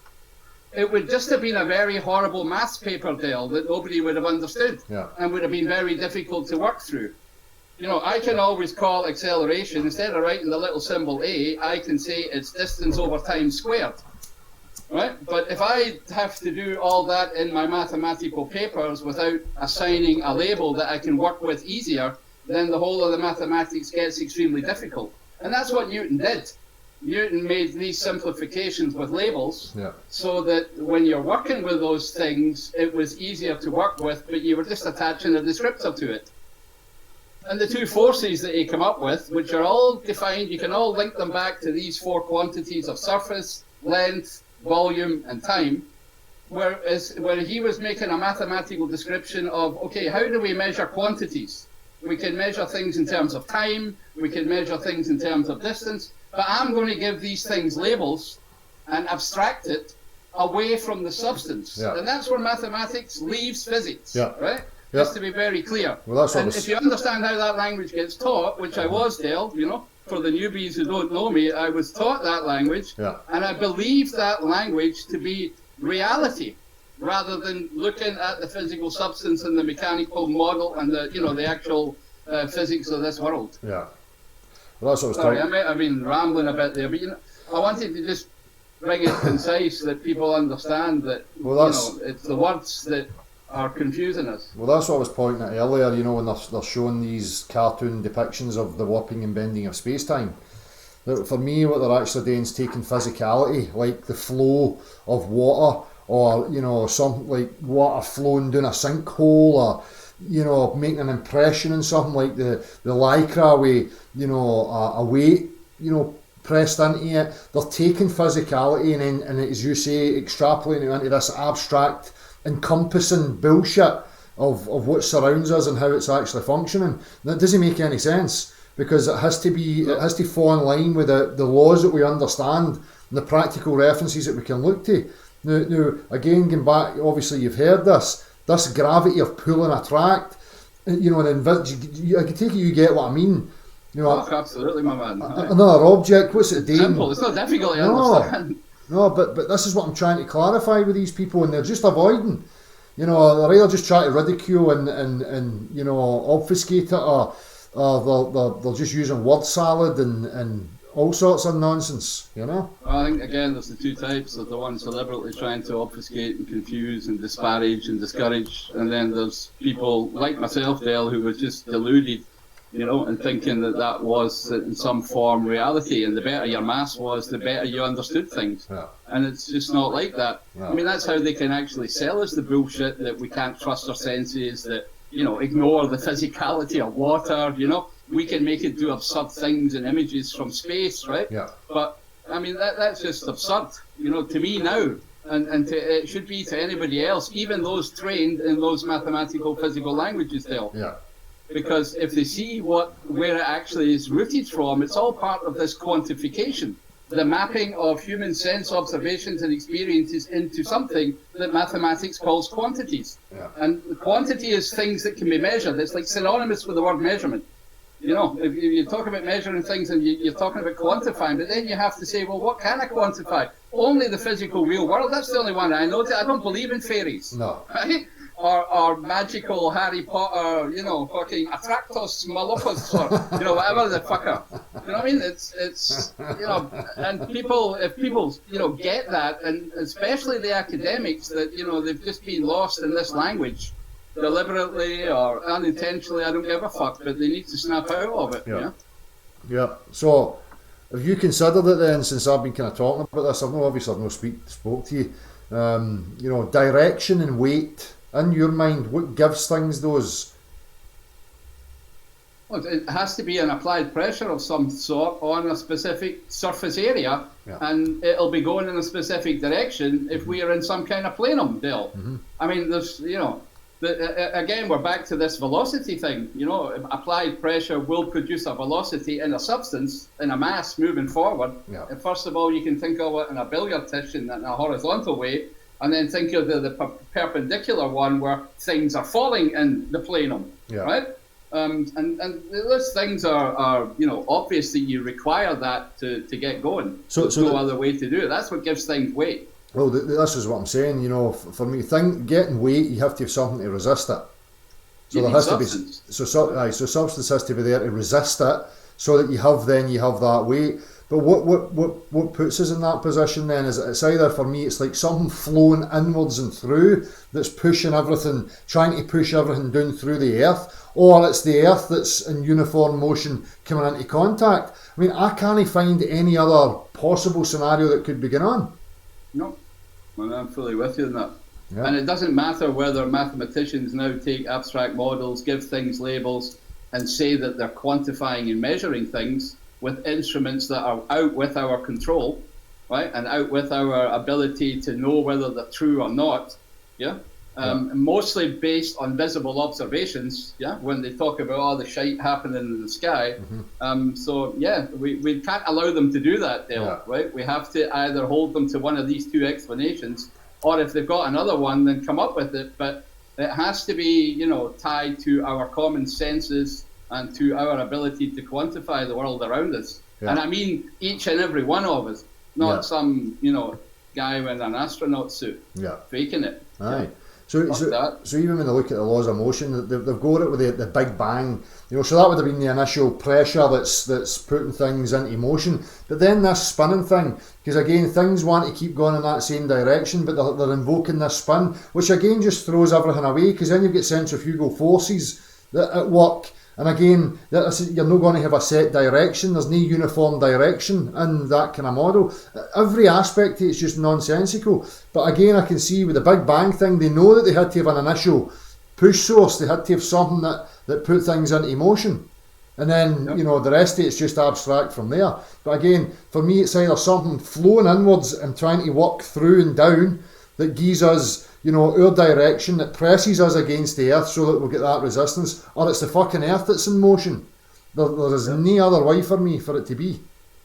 It would just have been a very horrible maths paper, Dale, that nobody would have understood. Yeah. And would have been very difficult to work through. I can always call acceleration, instead of writing the little symbol A, I can say it's distance over time squared. Right? But if I have to do all that in my mathematical papers without assigning a label that I can work with easier, then the whole of the mathematics gets extremely difficult. And that's what Newton did. Newton made these simplifications with labels, so that when you're working with those things, it was easier to work with, but you were just attaching a descriptor to it. And the 2 forces that he came up with, which are all defined, you can all link them back to these 4 quantities of surface, length, volume, and time, where he was making a mathematical description of, okay, how do we measure quantities? We can measure things in terms of time, we can measure things in terms of distance, but I'm going to give these things labels and abstract it away from the substance. And that's where mathematics leaves physics, right? Just to be very clear. Well, and if you understand how that language gets taught, which I was, Dale, for the newbies who don't know me, I was taught that language, and I believe that language to be reality, rather than looking at the physical substance and the mechanical model and the actual physics of this world. Yeah. Well, that's what I was Sorry, talking. I might have been rambling a bit there, but I wanted to just bring it concise that people understand that it's the words that are confusing us. Well, that's what I was pointing at earlier, when they're showing these cartoon depictions of the warping and bending of space-time. For me, what they're actually doing is taking physicality, like the flow of water, or something like water flowing down a sinkhole, or making an impression on something like the lycra with a weight pressed into it. They're taking physicality and as you say, extrapolating it into this abstract, encompassing bullshit of what surrounds us and how it's actually functioning. That doesn't make any sense, because it has to fall in line with the laws that we understand and the practical references that we can look to. Now again, going back, obviously you've heard this gravity of pull and attract, and I can take it you get what I mean. You know, Oh, absolutely, my man. another object. What's it doing? Simple. It's not difficult to No. understand. No, but this is what I'm trying to clarify with these people, and they're just avoiding. You know, they're either just trying to ridicule and you know, obfuscate it, or they're just using word salad and all sorts of nonsense. You know. I think again, there's the two types. There's the ones deliberately trying to obfuscate and confuse and disparage and discourage, and then there's people like myself, Dale, who was just deluded, you know, and thinking that that was in some form reality. And the better your mass was, the better you understood things. Yeah. And it's just not like that. Yeah. I mean, that's how they can actually sell us the bullshit that we can't trust our senses, that, you know, ignore the physicality of water, you know. We can make it do absurd things and images from space, right? Yeah. But, I mean, that's just absurd, you know, to me now. And it should be to anybody else, even those trained in those mathematical physical languages, Dale. Yeah. Because if they see where it actually is rooted from, it's all part of this quantification. The mapping of human sense observations and experiences into something that mathematics calls quantities. Yeah. And the quantity is things that can be measured. It's like synonymous with the word measurement. You know, if you talk about measuring things and you're talking about quantifying, but then you have to say, well, what can I quantify? Only the physical real world. That's the only one I know. I don't believe in fairies. No. Right? Or magical Harry Potter, you know, fucking Attractus Maloccus, or, you know, whatever the fucker. You know what I mean? It's you know, and if people, you know, get that, and especially the academics that, you know, they've just been lost in this language, deliberately or unintentionally, I don't give a fuck, but they need to snap out of it, Yeah. you know? Yeah. So, have you considered it then, since I've been kind of talking about this? I've not spoke to you. You know, direction and weight in your mind. What gives things those? Well, it has to be an applied pressure of some sort on a specific surface area, Yeah. and it'll be going in a specific direction if we are in some kind of plenum, Dale. Mm-hmm. I mean, there's, you know, again, we're back to this velocity thing. You know, applied pressure will produce a velocity in a substance, in a mass moving forward. Yeah. And first of all, you can think of it in a billiard dish in a horizontal way, and then think of the perpendicular one where things are falling in the plenum, Yeah. right? And those things are, you know, obviously you require that to get going. So There's no other way to do it. That's what gives things weight. Well, this is what I'm saying. You know, for me, getting weight, you have to have something to resist it. So You there need has substance. to be so substance has to be there to resist it, so that you have that weight. But what puts us in that position then is it's either, for me, it's like something flowing inwards and through that's pushing everything, trying to push everything down through the earth, or it's the earth that's in uniform motion coming into contact. I mean, I can't find any other possible scenario that could be going on. No, well, I'm fully with you on that. Yeah. And it doesn't matter whether mathematicians now take abstract models, give things labels, and say that they're quantifying and measuring things with instruments that are out with our control, right, and out with our ability to know whether they're true or not, yeah? Mostly based on visible observations, yeah, when they talk about all the shite happening in the sky. So, yeah, we can't allow them to do that, Dale, Yeah. right? We have to either hold them to one of these two explanations, or if they've got another one, then come up with it. But it has to be, you know, tied to our common senses and to our ability to quantify the world around us. Yeah. And I mean each and every one of us, not Yeah. some, you know, guy in an astronaut suit Yeah. faking it. Aye. So that. even when they look at the laws of motion, they've got it with the Big Bang. You know, so that would have been the initial pressure that's putting things into motion. But then this spinning thing, because again, things want to keep going in that same direction, but they're invoking this spin, which again just throws everything away, because then you've got centrifugal forces that at work. And again, you're not going to have a set direction. There's no uniform direction in that kind of model. Every aspect of it's just nonsensical. But again, I can see with the Big Bang thing, they know that they had to have an initial push source. They had to have something that put things into motion. And then, Yep. you know, the rest of it's just abstract from there. But again, for me, it's either something flowing inwards and trying to work through and down that gives us, you know, our direction, that presses us against the earth so that we'll get that resistance, or it's the fucking earth that's in motion. There is no other way for me for it to be.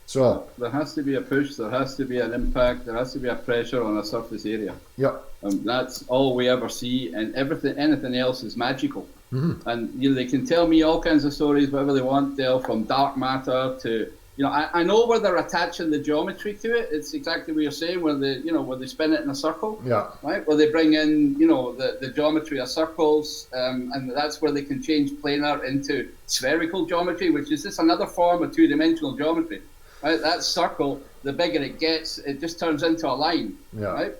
So, There has to be a push, there has to be an impact, there has to be a pressure on a surface area. yeah, That's all we ever see, and anything else is magical. And they can tell me all kinds of stories, whatever they want, Dale, from dark matter to I know where they're attaching the geometry to it. It's exactly what you're saying, where they spin it in a circle, Yeah. right? Where they bring in the geometry of circles, and that's where they can change planar into spherical geometry, which is just another form of two-dimensional geometry, right? That circle, the bigger it gets, it just turns into a line, right?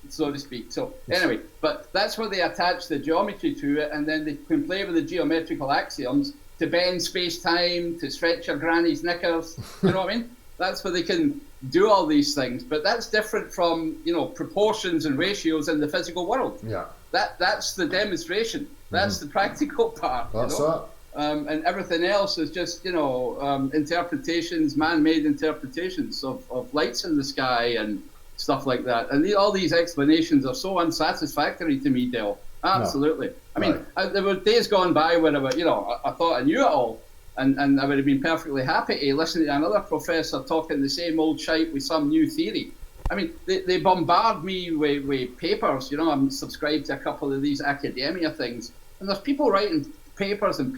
So to speak. So anyway, but that's where they attach the geometry to it, and then they can play with the geometrical axioms to bend space-time, to stretch your granny's knickers. You know what I mean? That's where they can do all these things. But that's different from proportions and ratios in the physical world. Yeah. That's the demonstration. That's the practical part. That's that. And everything else is just interpretations, man-made interpretations of lights in the sky and stuff like that. And all these explanations are so unsatisfactory to me, Dale. Absolutely. No. I mean, there were days gone by where I thought I knew it all, and I would have been perfectly happy to listen to another professor talking the same old shite with some new theory. I mean, they bombard me with papers. I'm subscribed to a couple of these academia things, and there's people writing papers, and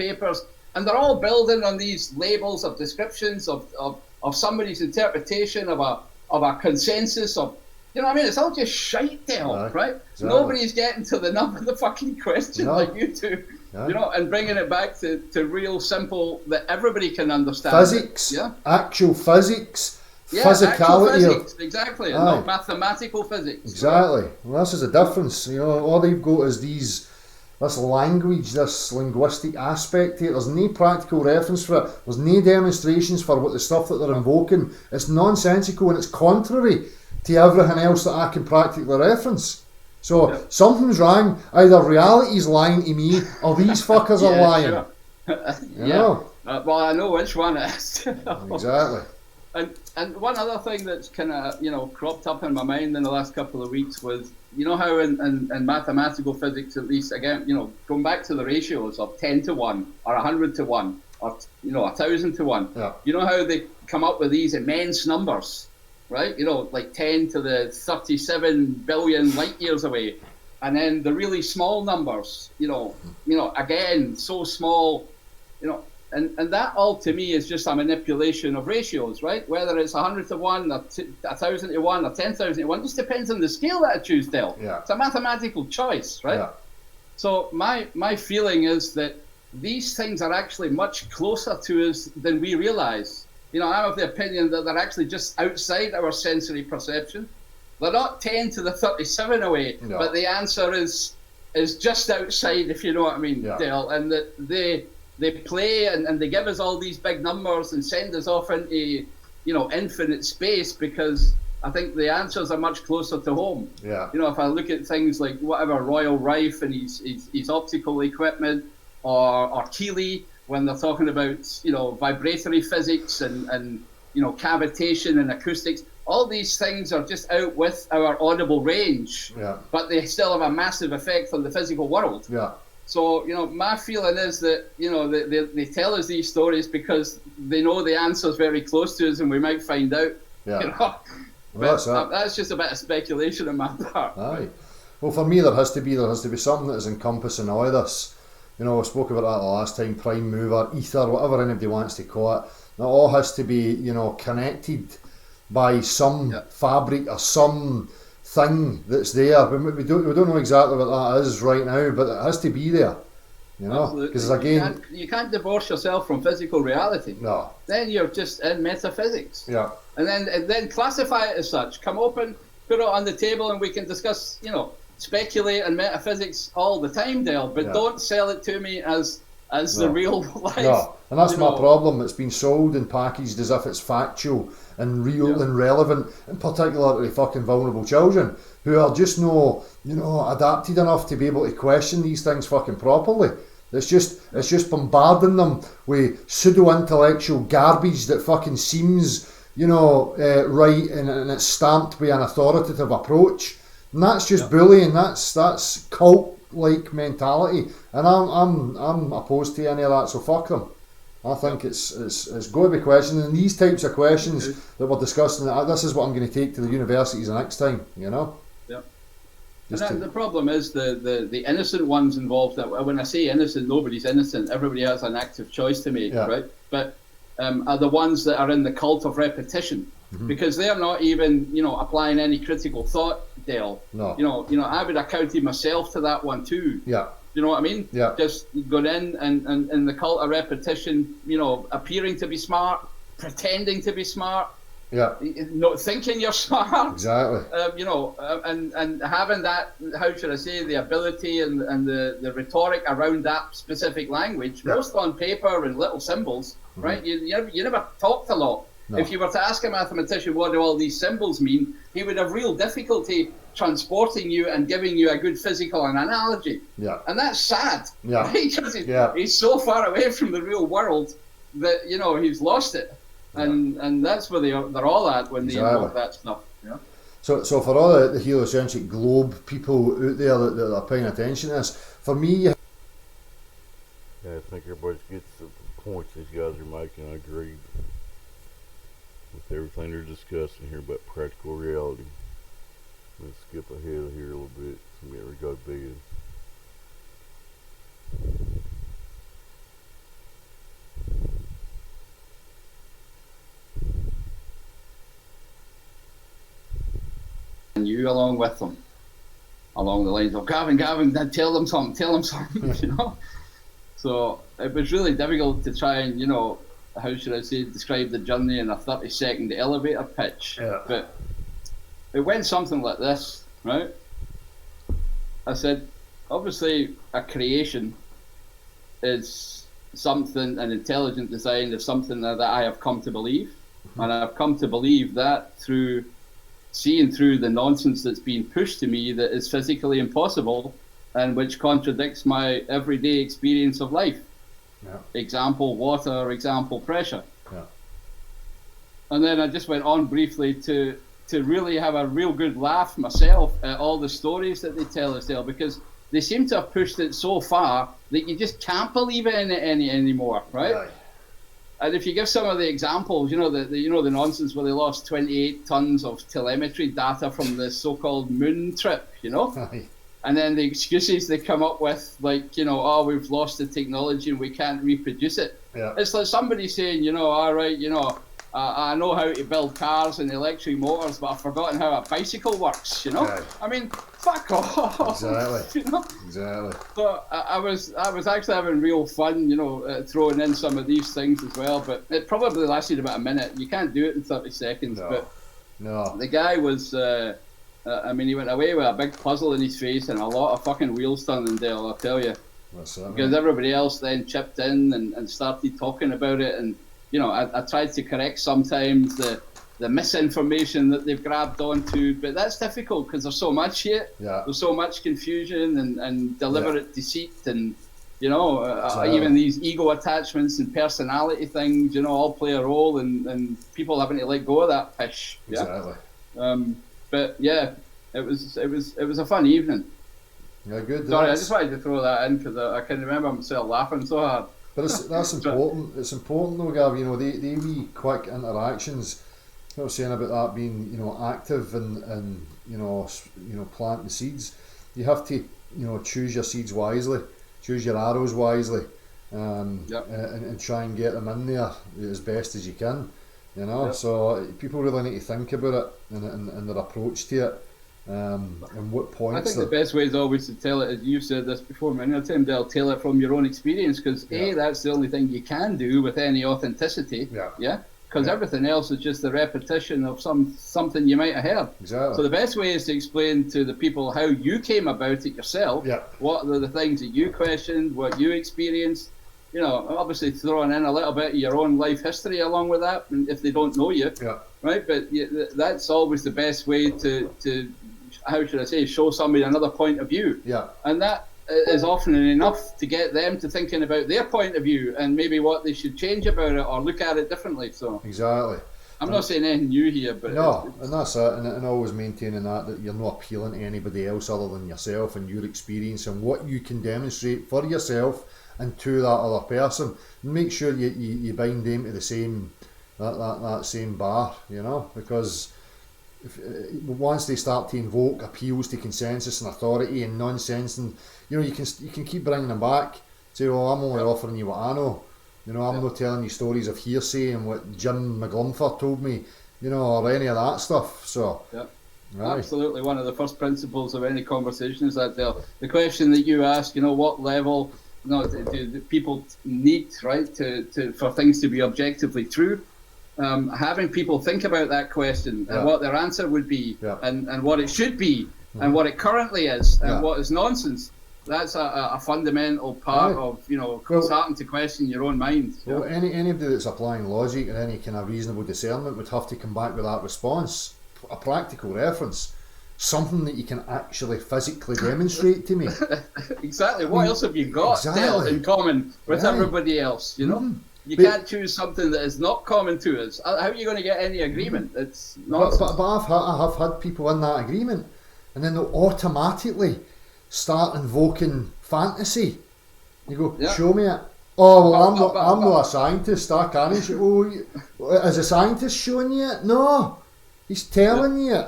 they're all building on these labels of descriptions of somebody's interpretation of a consensus of. You know what I mean? It's all just shite, Dale, right? Exactly. Nobody's getting to the nub of the fucking question like you do, and bringing it back to real simple that everybody can understand. Physics, actual physics, physicality. Actual physics, exactly, not mathematical physics. Exactly. Right? Well, this is the difference. All they've got is this language, this linguistic aspect here. There's no practical reference for it. There's no demonstrations for what the stuff that they're invoking. It's nonsensical and it's contrary to everything else that I can practically reference. So something's wrong. Either reality's lying to me or these fuckers are lying. Sure. Well, I know which one it is. Exactly. And one other thing that's kind of cropped up in my mind in the last couple of weeks was how in mathematical physics, at least, again, going back to the ratios of 10 to 1 or 100 to 1 or 1,000 to 1. Yeah. How they come up with these immense numbers. Right, like 10 to the 37 billion light years away, and then the really small numbers, again so small, and that all to me is just a manipulation of ratios, right? Whether it's 100 to 1, or 1,000 to 1, or 10,000 to 1, just depends on the scale that I choose, Dale. Yeah. It's a mathematical choice, right? Yeah. So my feeling is that these things are actually much closer to us than we realize. I'm of the opinion that they're actually just outside our sensory perception. They're not 10 to the 37 away, but the answer is just outside, if you know what I mean, Dale. And that they play and they give us all these big numbers and send us off into, infinite space, because I think the answers are much closer to home. Yeah. If I look at things like whatever Royal Rife and his optical equipment, or Keeley, when they're talking about, vibratory physics and cavitation and acoustics, all these things are just out with our audible range, but they still have a massive effect on the physical world. Yeah. So, my feeling is that, they tell us these stories because they know the answer's very close to us and we might find out. Yeah. Well, that's just a bit of speculation on my part. Aye. Well, for me, there has to be something that is encompassing all of this. I spoke about that the last time, prime mover, ether, whatever anybody wants to call it. It all has to be, connected by some fabric or some thing that's there. We don't know exactly what that is right now, but it has to be there. Because again, you can't divorce yourself from physical reality. No. Then you're just in metaphysics. Yeah. And then classify it as such. Come open, put it on the table, and we can discuss, speculate and metaphysics all the time, Dale, but don't sell it to me as the real life. No, and that's my problem. It's been sold and packaged as if it's factual and real and relevant, in particular to fucking vulnerable children who are just adapted enough to be able to question these things fucking properly. It's just bombarding them with pseudo-intellectual garbage that fucking seems, right, and it's stamped with an authoritative approach. And that's just bullying. That's cult-like mentality, and I'm opposed to any of that. So fuck them. I think it's got to be questioned, and these types of questions that we're discussing. This is what I'm going to take to the universities the next time. Yeah. And that, the problem is the innocent ones involved. That when I say innocent, nobody's innocent. Everybody has an active choice to make, Yeah. right? But are the ones that are in the cult of repetition, because they're not even, applying any critical thought, Dale. No. I would have counted myself to that one too. Yeah. You know what I mean? Yeah. Just going in and in the cult of repetition, appearing to be smart, pretending to be smart, Yeah. not thinking you're smart. Exactly. And having that, how should I say, the ability and the rhetoric around that specific language, Yeah. most on paper and little symbols, right? You never talked a lot. No. If you were to ask a mathematician what do all these symbols mean, he would have real difficulty transporting you and giving you a good physical analogy. Yeah. And that's sad. Yeah. Right? Because Yeah. he's so far away from the real world that, he's lost it. And that's where they're all at when they Exactly. invoke that stuff. Yeah. So for all the heliocentric globe people out there that are paying attention to this, for me, Yeah, I think everybody gets the points these guys are making. I agree with everything they're discussing here about practical reality. Let's skip ahead here a little bit and get ready to go to bed. And you along with them, along the lines of Gavin, tell them something, So it was really difficult to try and, how should I say, describe the journey in a 30-second elevator pitch. Yeah. But it went something like this, right? I said, obviously a creation is something, an intelligent design is something that I have come to believe. And I've come to believe that through seeing through the nonsense that's being pushed to me that is physically impossible and which contradicts my everyday experience of life. Yeah. Example, water, example, pressure. Yeah. And then I just went on briefly to really have a real good laugh myself at all the stories that they tell us there, because they seem to have pushed it so far that you just can't believe it anymore, right? Aye. And if you give some of the examples, the nonsense where they lost 28 tons of telemetry data from the so-called moon trip, Aye. and then the excuses they come up with, like, we've lost the technology and we can't reproduce it. Yeah. It's like somebody saying, all right, I know how to build cars and electric motors, but I've forgotten how a bicycle works, Aye. I mean, fuck off. Exactly. Exactly. So I was actually having real fun, throwing in some of these things as well. But it probably lasted about a minute. You can't do it in 30 seconds. No. But No. the guy was, he went away with a big puzzle in his face and a lot of fucking wheels turning, Dale, I'll tell you. That's it, Because mate. everybody else then chipped in and started talking about it. And, I tried to correct sometimes the misinformation that they've grabbed onto, but that's difficult because there's so much here. Yeah. There's so much confusion and deliberate deceit and, Exactly. even these ego attachments and personality things, all play a role and people having to let go of that fish. Yeah. Exactly. But yeah, it was a fun evening. Yeah, good. Sorry, I That's- just wanted to throw that in because I can remember myself laughing so hard. But that's important. It's important though, Gav. They wee quick interactions. I was saying about that being, active and planting seeds. You have to, choose your seeds wisely, choose your arrows wisely, Yep. and try and get them in there as best as you can. Yep. So people really need to think about it and their approach to it, and what I points. think the best way is always to tell it, as you've said this before many a time, they'll tell it from your own experience because Yeah. that's the only thing you can do with any authenticity. Yeah. Because Yeah. everything else is just the repetition of something you might have heard. Exactly. So the best way is to explain to the people how you came about it yourself. Yeah. What are the things that you questioned, what you experienced. Obviously throwing in a little bit of your own life history along with that, if they don't know you, Yeah. right? But that's always the best way to how should I say, show somebody another point of view. Yeah. And that is often enough to get them to thinking about their point of view and maybe what they should change about it or look at it differently. So Exactly. I'm not saying anything new here, but No, and that's it, and always maintaining that you're not appealing to anybody else other than yourself and your experience and what you can demonstrate for yourself and to that other person. Make sure you bind them to the same that same bar, because once they start to invoke appeals to consensus and authority and nonsense, and you can keep bringing them back. Say, well, I'm only offering you what I know. I'm not telling you stories of hearsay and what Jim McGlumfer told me, or any of that stuff. So, right. Absolutely, one of the first principles of any conversation is that the question that you ask, what level, do people need, right, to for things to be objectively true. Having people think about that question and what their answer would be, and what it should be, and what it currently is, and what is nonsense. That's a fundamental part of starting to question your own mind. Well, anybody that's applying logic and any kind of reasonable discernment would have to come back with that response, a practical reference, something that you can actually physically demonstrate to me. Exactly. What else have you got in common with everybody else? You can't choose something that is not common to us. How are you going to get any agreement? It's nonsense. But I have had people in that agreement, and then they'll automatically start invoking fantasy. You go, show me it. Oh, well, I'm not a scientist. I can't show you. Is a scientist showing you it? No, he's telling you it.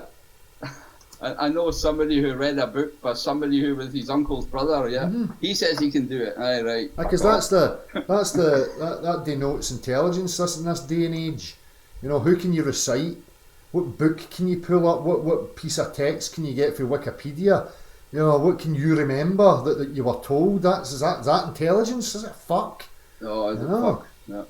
I know somebody who read a book by somebody who was his uncle's brother. He says he can do it. Aye, right. Because that denotes intelligence. In this day and age, who can you recite? What book can you pull up? What piece of text can you get from Wikipedia? What can you remember that you were told? Is that intelligence? Is it fuck? No, is it fuck? No.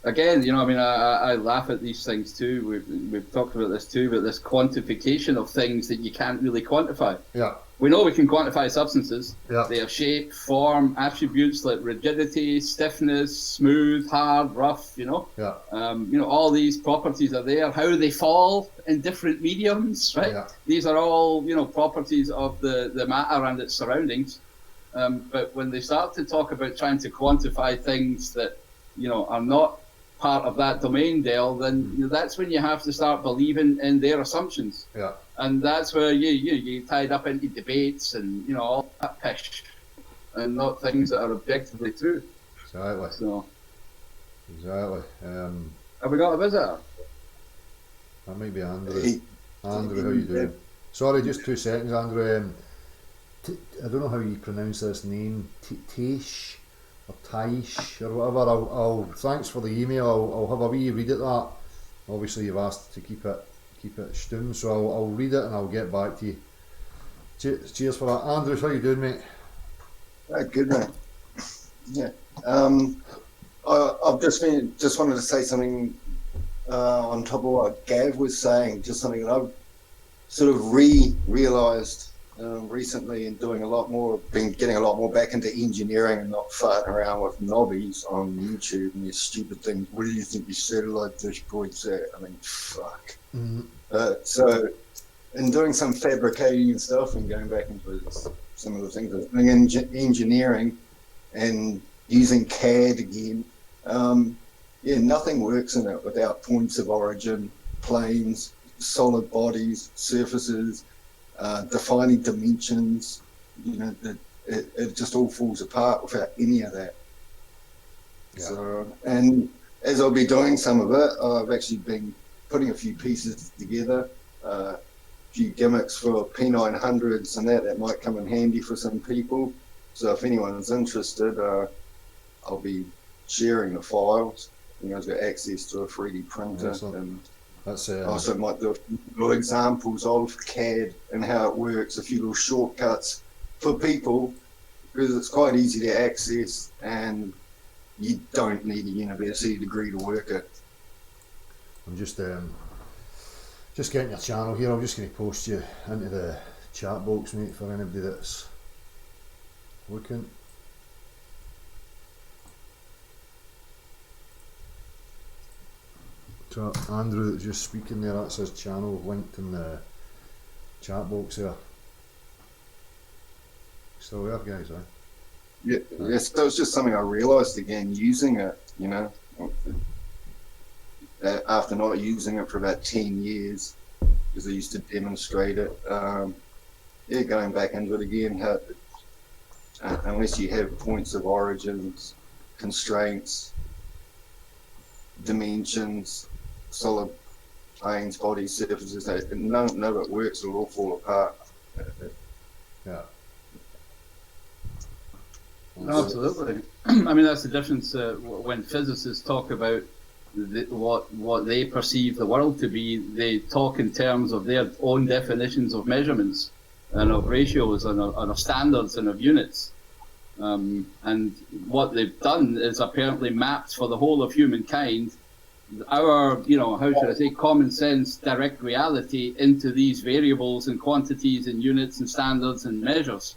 Again, I laugh at these things too. We've talked about this too, but this quantification of things that you can't really quantify. Yeah. We know we can quantify substances. Yeah. They have shape, form, attributes like rigidity, stiffness, smooth, hard, rough, Yeah. All these properties are there. How they fall in different mediums, right? Yeah. These are all, properties of the matter and its surroundings. But when they start to talk about trying to quantify things that, are not part of that domain, Dale, then that's when you have to start believing in their assumptions. Yeah. And that's where you tied up into debates and all that pish, and not things that are objectively true. Exactly. So. Exactly. Have we got a visitor? That might be Andrew. Andrew, how you doing? Sorry, just 2 seconds, Andrew. I don't know how you pronounce this name. Taish or Taish or whatever. I'll thanks for the email. I'll have a wee read at that. Obviously, you've asked to keep it stum, so I'll read it and I'll get back to you. Cheers for that, Andrew. How you doing, mate? Good, mate. Yeah. I've just wanted to say something on top of what Gav was saying. Just something that I've sort of realised recently, and been getting a lot more back into engineering and not farting around with nobbies on YouTube and these stupid things. What do you think your satellite dish points at? I mean, fuck. So, in doing some fabricating and stuff, and going back into some of the things I was doing in engineering and using CAD again, nothing works in it without points of origin, planes, solid bodies, surfaces, defining dimensions. It just all falls apart without any of that. Yeah. So, and as I'll be doing some of it, I've actually been putting a few pieces together, a few gimmicks for P900s and that might come in handy for some people. So if anyone's interested, I'll be sharing the files. You guys got access to a 3D printer. And I also might do a few little examples of CAD and how it works, a few little shortcuts for people, because it's quite easy to access and you don't need a university degree to work it. I'm just getting your channel here. I'm just going to post you into the chat box, mate, for anybody that's looking. So Andrew that's just speaking there, that's his channel linked in the chat box there. Still there, guys, eh? Yeah, yes, that was just something I realised again, using it, after not using it for about 10 years, because I used to demonstrate it. Going back into it again, unless you have points of origins, constraints, dimensions, solid planes, bodies, surfaces. None of it works. It'll all fall apart. Yeah. Absolutely. I mean, that's the difference when physicists talk about what they perceive the world to be. They talk in terms of their own definitions of measurements and of ratios and of standards and of units. And what they've done is apparently mapped for the whole of humankind our, how should I say, common sense direct reality into these variables and quantities and units and standards and measures.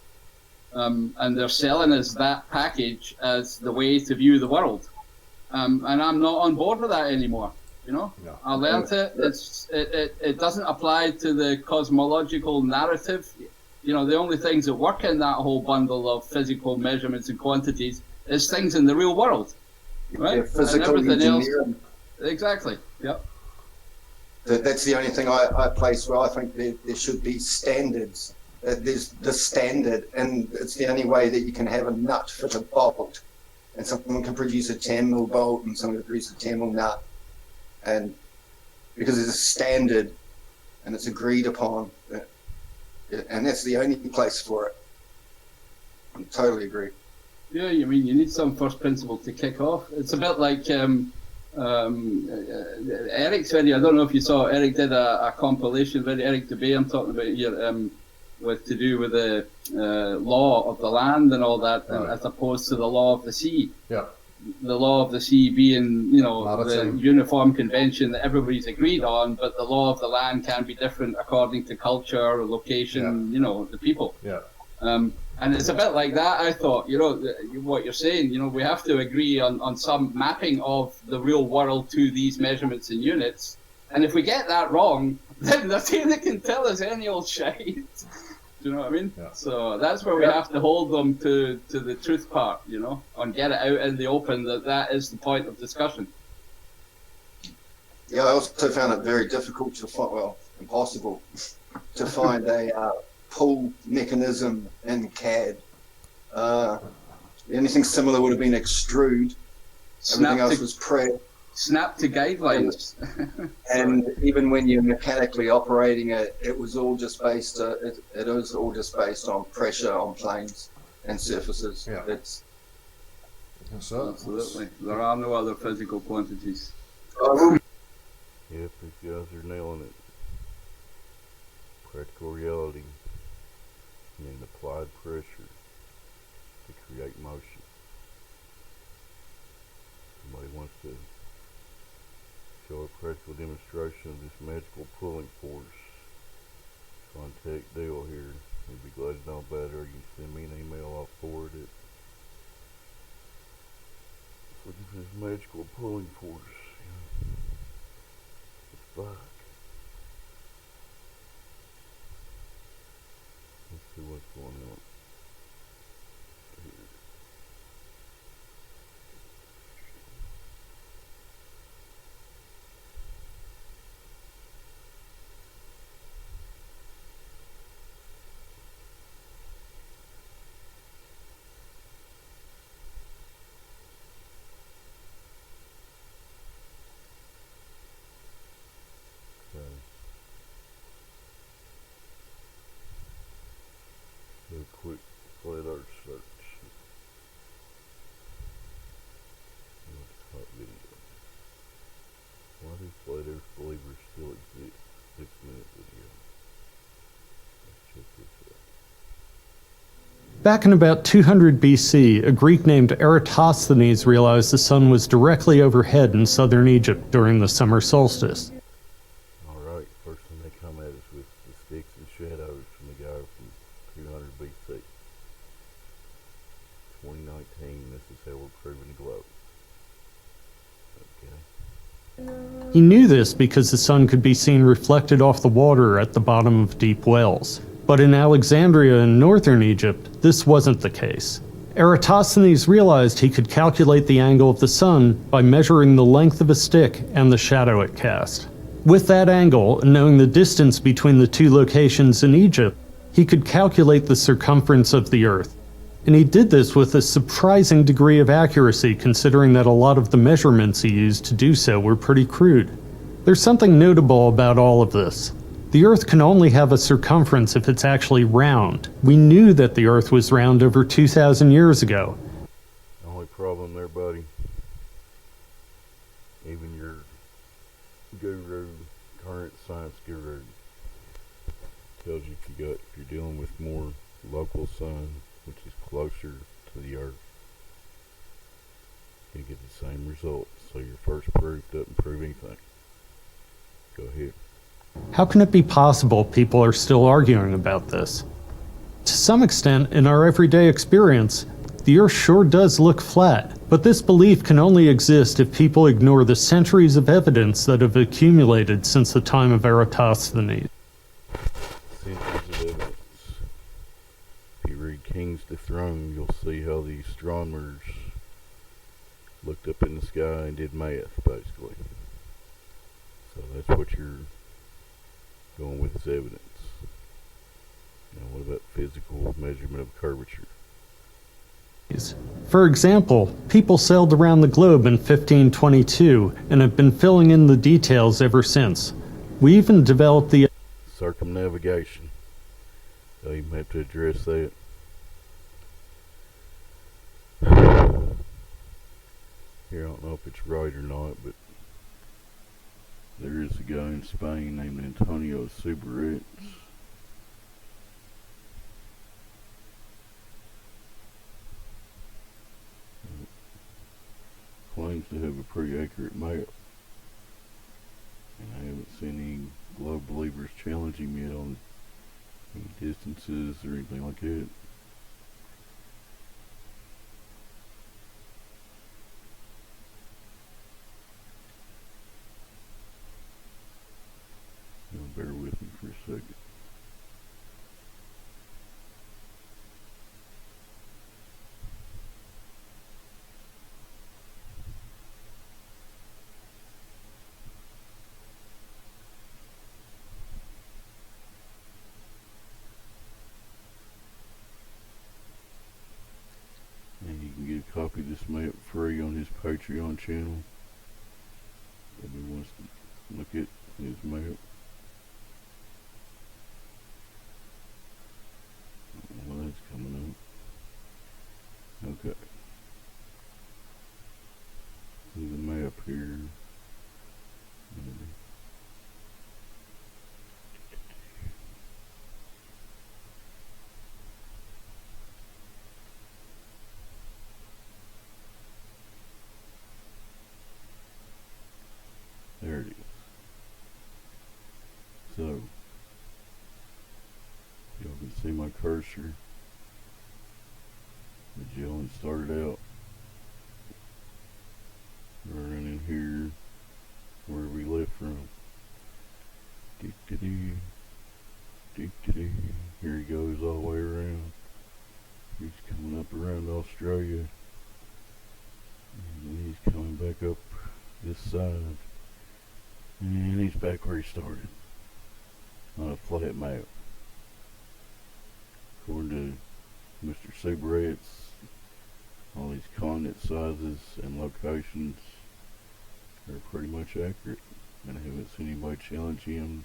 And they're selling us that package as the way to view the world. And I'm not on board with that anymore. No. I learned it. It doesn't apply to the cosmological narrative. The only things that work in that whole bundle of physical measurements and quantities is things in the real world, right? Yeah, physical and everything engineering. else. Exactly. Yep. That's the only thing I place where I think there should be standards. There's the standard, and it's the only way that you can have a nut fit a bolt, and someone can produce a 10 mil bolt and someone can produce a 10 mil nut, and because there's a standard and it's agreed upon, and that's the only place for it. I totally agree. Yeah, you need some first principle to kick off. It's a bit like Eric's video. I don't know if you saw. Eric did a compilation video. Eric Dubé, I'm talking about here, with to do with the law of the land and all that, Right. as opposed to the law of the sea. Yeah. The law of the sea being, the Maritime. uniform convention that everybody's agreed on, but the law of the land can be different according to culture, location, the people. Yeah. And it's a bit like that, I thought, what you're saying, we have to agree on some mapping of the real world to these measurements and units. And if we get that wrong, then the thing that can tell us any old shite. Do you know what I mean? Yeah. So that's where we have to hold them to the truth part, and get it out in the open that is the point of discussion. Yeah, I also found it very difficult to find, impossible, to find a pull mechanism in CAD. Anything similar would have been extrude. Everything else was prep. Snap to guidelines. And even when you're mechanically operating it, it was all just based. It was all just based on pressure on planes and surfaces. Yeah. It's That's it. Absolutely. There are no other physical quantities. Yep, these guys are nailing it. Practical reality and applied pressure to create motion. Somebody wants to show a practical demonstration of this magical pulling force. Contact Dale here. He'd be glad to know about it, or you can send me an email, I'll forward it. Looking for this magical pulling force. It's back. Let's see what's going on. Here. Okay. Do a quick flat earth search. Hot video. Why do flat earth believers still exist? 6-minute video. Let's check this out. Back in about 200 BC, a Greek named Eratosthenes realized the sun was directly overhead in southern Egypt during the summer solstice. Alright, first thing they come at us with the sticks and shadows from the guy from 200 BC. 2019, this is how we're proving the globe. Okay. He knew this because the sun could be seen reflected off the water at the bottom of deep wells. But in Alexandria in northern Egypt, this wasn't the case. Eratosthenes realized he could calculate the angle of the sun by measuring the length of a stick and the shadow it cast. With that angle, and knowing the distance between the two locations in Egypt, he could calculate the circumference of the Earth. And he did this with a surprising degree of accuracy, considering that a lot of the measurements he used to do so were pretty crude. There's something notable about all of this. The Earth can only have a circumference if it's actually round. We knew that the Earth was round over 2,000 years ago. The only problem there, buddy, even your guru, current science guru, tells you if you're dealing with more local sun, which is closer to the Earth, you get the same result. So your first proof doesn't prove anything. Go ahead. How can it be possible people are still arguing about this? To some extent, in our everyday experience, the Earth sure does look flat, but this belief can only exist if people ignore the centuries of evidence that have accumulated since the time of Eratosthenes. Centuries of evidence. If you read King's Dethroned, you'll see how the astronomers looked up in the sky and did math, basically. So that's what you're going with as evidence. Now, what about physical measurement of curvature? For example, people sailed around the globe in 1522 and have been filling in the details ever since. We even developed the Circumnavigation. They'll even have to address that. Here, I don't know if it's right or not, but there is a guy in Spain named Antonio Suberets. Claims to have a pretty accurate map. And I haven't seen any globe believers challenge him yet on any distances or anything like that. Bear with me for a second. And you can get a copy of this map free on his Patreon channel. If he wants to look at his map. Well, that's coming up. Okay. See the map here. There it is. So, y'all can see my cursor. Magellan started out running in here where we left from. Here he goes all the way around. He's coming up around Australia. And then he's coming back up this side. And he's back where he started. On a flat map. According to Mr. Suberets, all these continent sizes and locations are pretty much accurate, and I haven't seen anybody challenge him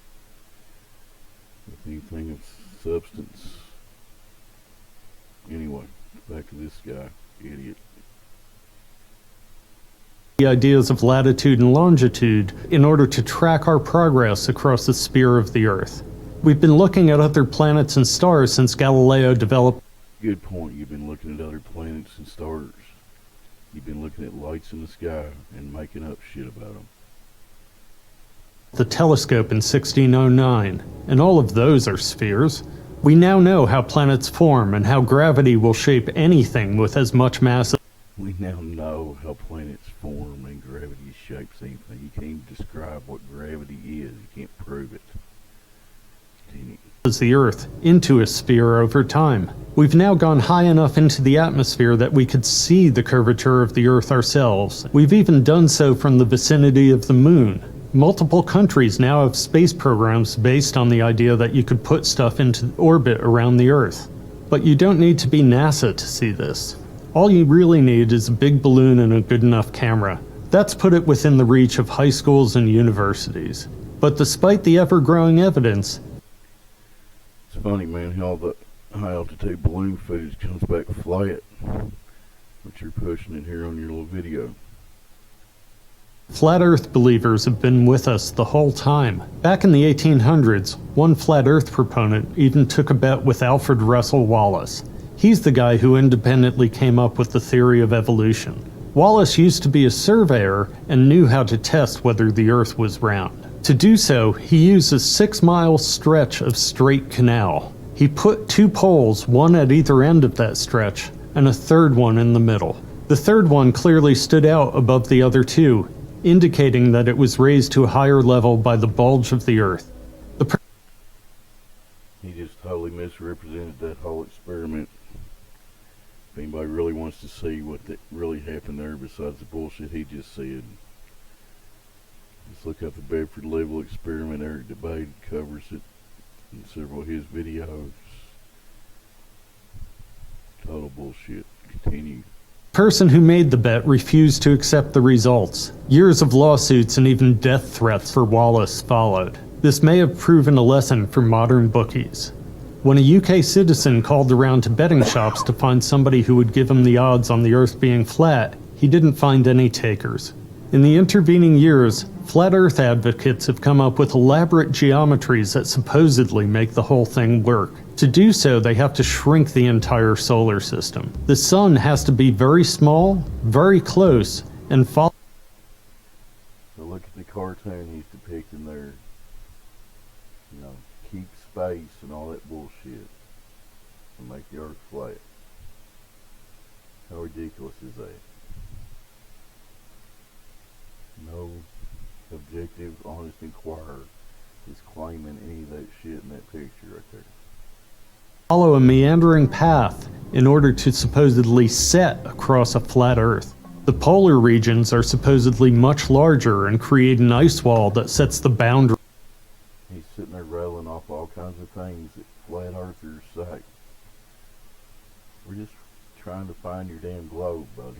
with anything of substance. Anyway, back to this guy, idiot. The ideas of latitude and longitude in order to track our progress across the sphere of the Earth. We've been looking at other planets and stars since Galileo developed. Good point. You've been looking at other planets and stars. You've been looking at lights in the sky and making up shit about them. The telescope in 1609, and all of those are spheres. We now know how planets form and how gravity will shape anything with as much mass. We now know how planets form and gravity shapes anything. You can't even describe what gravity is. You can't prove it. As the Earth into a sphere over time. We've now gone high enough into the atmosphere that we could see the curvature of the Earth ourselves. We've even done so from the vicinity of the Moon. Multiple countries now have space programs based on the idea that you could put stuff into orbit around the Earth. But you don't need to be NASA to see this. All you really need is a big balloon and a good enough camera. That's put it within the reach of high schools and universities. But despite the ever-growing evidence, It's funny, man, how the high altitude balloon footage comes back flat, but you're pushing it here on your little video. flat Earth believers have been with us the whole time. Back in the 1800s, one flat Earth proponent even took a bet with Alfred Russel Wallace. He's the guy who independently came up with the theory of evolution. Wallace used to be a surveyor and knew how to test whether the Earth was round. To do so, he used a 6-mile stretch of straight canal. He put 2 poles, one at either end of that stretch, and a third one in the middle. The third one clearly stood out above the other 2, indicating that it was raised to a higher level by the bulge of the Earth. He just totally misrepresented that whole experiment. If anybody really wants to see what really happened there besides the bullshit he just said, just look up the Bedford Level experiment. Eric Debate covers it in several of his videos. Total bullshit. Continue. The person who made the bet refused to accept the results. Years of lawsuits and even death threats for Wallace followed. This may have proven a lesson for modern bookies. When a UK citizen called around to betting shops to find somebody who would give him the odds on the Earth being flat, he didn't find any takers. In the intervening years, flat Earth advocates have come up with elaborate geometries that supposedly make the whole thing work. To do so, they have to shrink the entire solar system. The sun has to be very small, very close, and follow. So look at the cartoon he's depicting there. You know, keep space and all that bullshit and make the Earth flat. How ridiculous is that? No objective, honest inquirer is claiming any of that shit in that picture right there. Follow a meandering path in order to supposedly set across a flat Earth. The polar regions are supposedly much larger and create an ice wall that sets the boundary. He's sitting there rattling off all kinds of things that flat earthers say. We're just trying to find your damn globe, buddy.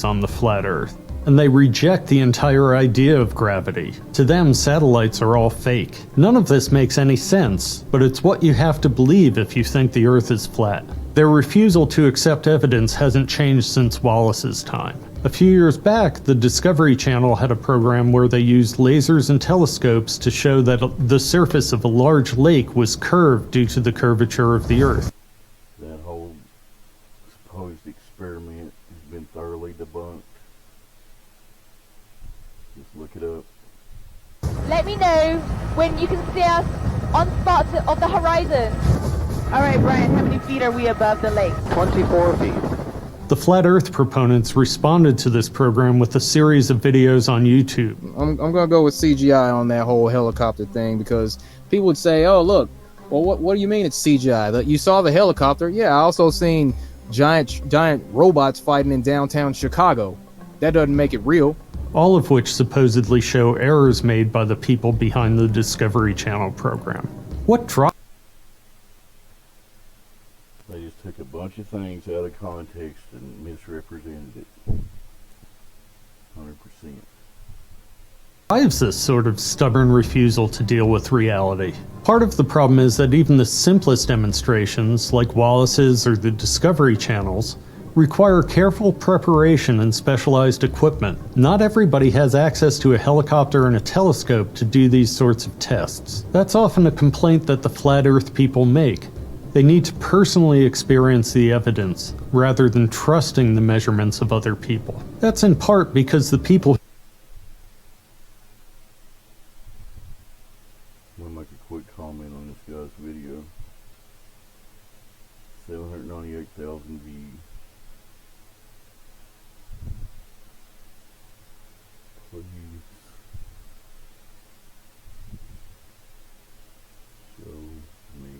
On the flat Earth, and they reject the entire idea of gravity. To them, satellites are all fake. None of this makes any sense, but it's what you have to believe if you think the Earth is flat. Their refusal to accept evidence hasn't changed since Wallace's time. A few years back, the Discovery Channel had a program where they used lasers and telescopes to show that the surface of a large lake was curved due to the curvature of the Earth. That whole supposed experiment has been thoroughly debunked. Just look it up. Let me know when you can see us on spots of the horizon. All right, Brian, how many feet are we above the lake? 24 feet. The Flat Earth proponents responded to this program with a series of videos on YouTube. I'm gonna go with CGI on that whole helicopter thing, because people would say, "Oh, look, well, what do you mean it's CGI? That you saw the helicopter? Yeah, I also seen giant robots fighting in downtown Chicago. That doesn't make it real." All of which supposedly show errors made by the people behind the Discovery Channel program. What drives They just took a bunch of things out of context and misrepresented it. 100%. this sort of stubborn refusal to deal with reality? Part of the problem is that even the simplest demonstrations, like Wallace's or the Discovery Channel's, require careful preparation and specialized equipment. Not everybody has access to a helicopter and a telescope to do these sorts of tests. That's often a complaint that the Flat Earth people make. They need to personally experience the evidence, rather than trusting the measurements of other people. That's in part because the people. I'm gonna make a quick comment on this guy's video. 798,000 views. Please show me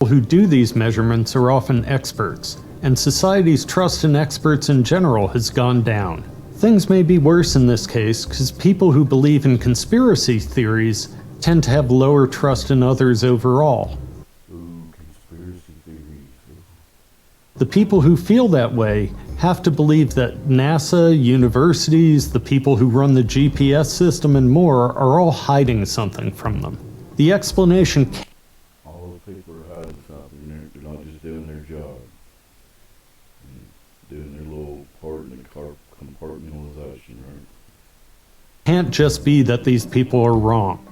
who do these measurements are often experts, and society's trust in experts in general has gone down. Things may be worse in this case because people who believe in conspiracy theories tend to have lower trust in others overall. Ooh, conspiracy theories. The people who feel that way have to believe that NASA, universities, the people who run the GPS system, and more are all hiding something from them. The explanation All those people are hiding something. They're not just doing their job. And doing their little part in the compartmentalization, right? can't just be that these people are wrong.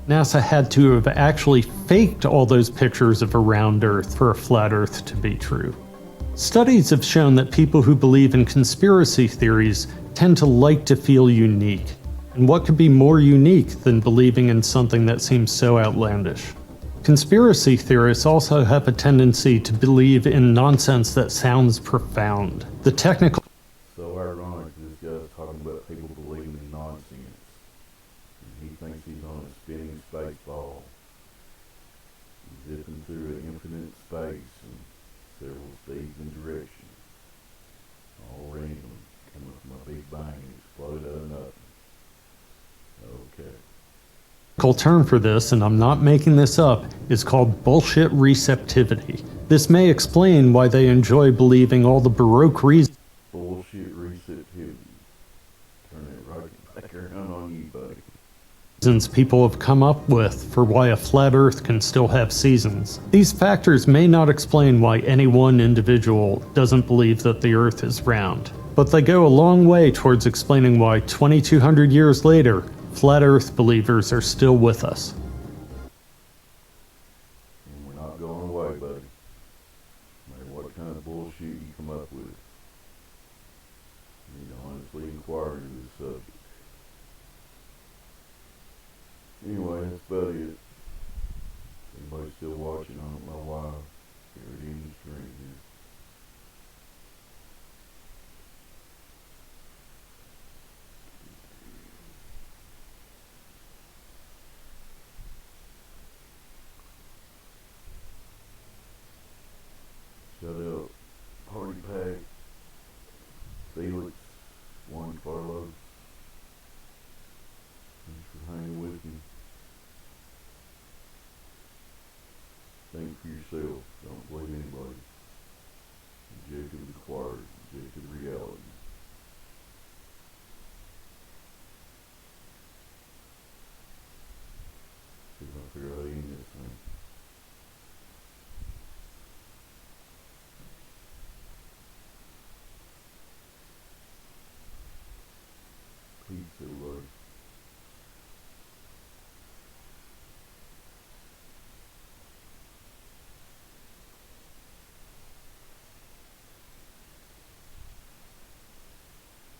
NASA had to have actually faked all those pictures of a round Earth for a flat Earth to be true. Studies have shown that people who believe in conspiracy theories tend to like to feel unique. And what could be more unique than believing in something that seems so outlandish? Conspiracy theorists also have a tendency to believe in nonsense that sounds profound. The technical So ironic, this guy's talking about people believing in nonsense. And he thinks he's on a spinning space ball. He's zipping through an infinite space and several speeds and directions. All random, coming from a big bang and explode out of nothing. Okay. term for this, and I'm not making this up, is called bullshit receptivity. This may explain why they enjoy believing all the Baroque reasons Bullshit receptivity. Turn it right back around on you, buddy. people have come up with for why a flat Earth can still have seasons. These factors may not explain why any one individual doesn't believe that the Earth is round, but they go a long way towards explaining why 2,200 years later, flat Earth believers are still with us. And we're not going away, buddy. No matter what kind of bullshit you come up with. You need to honestly inquire into this subject. Anyway, that's about it. If anybody's still watching, I don't know why. Here it is, right here.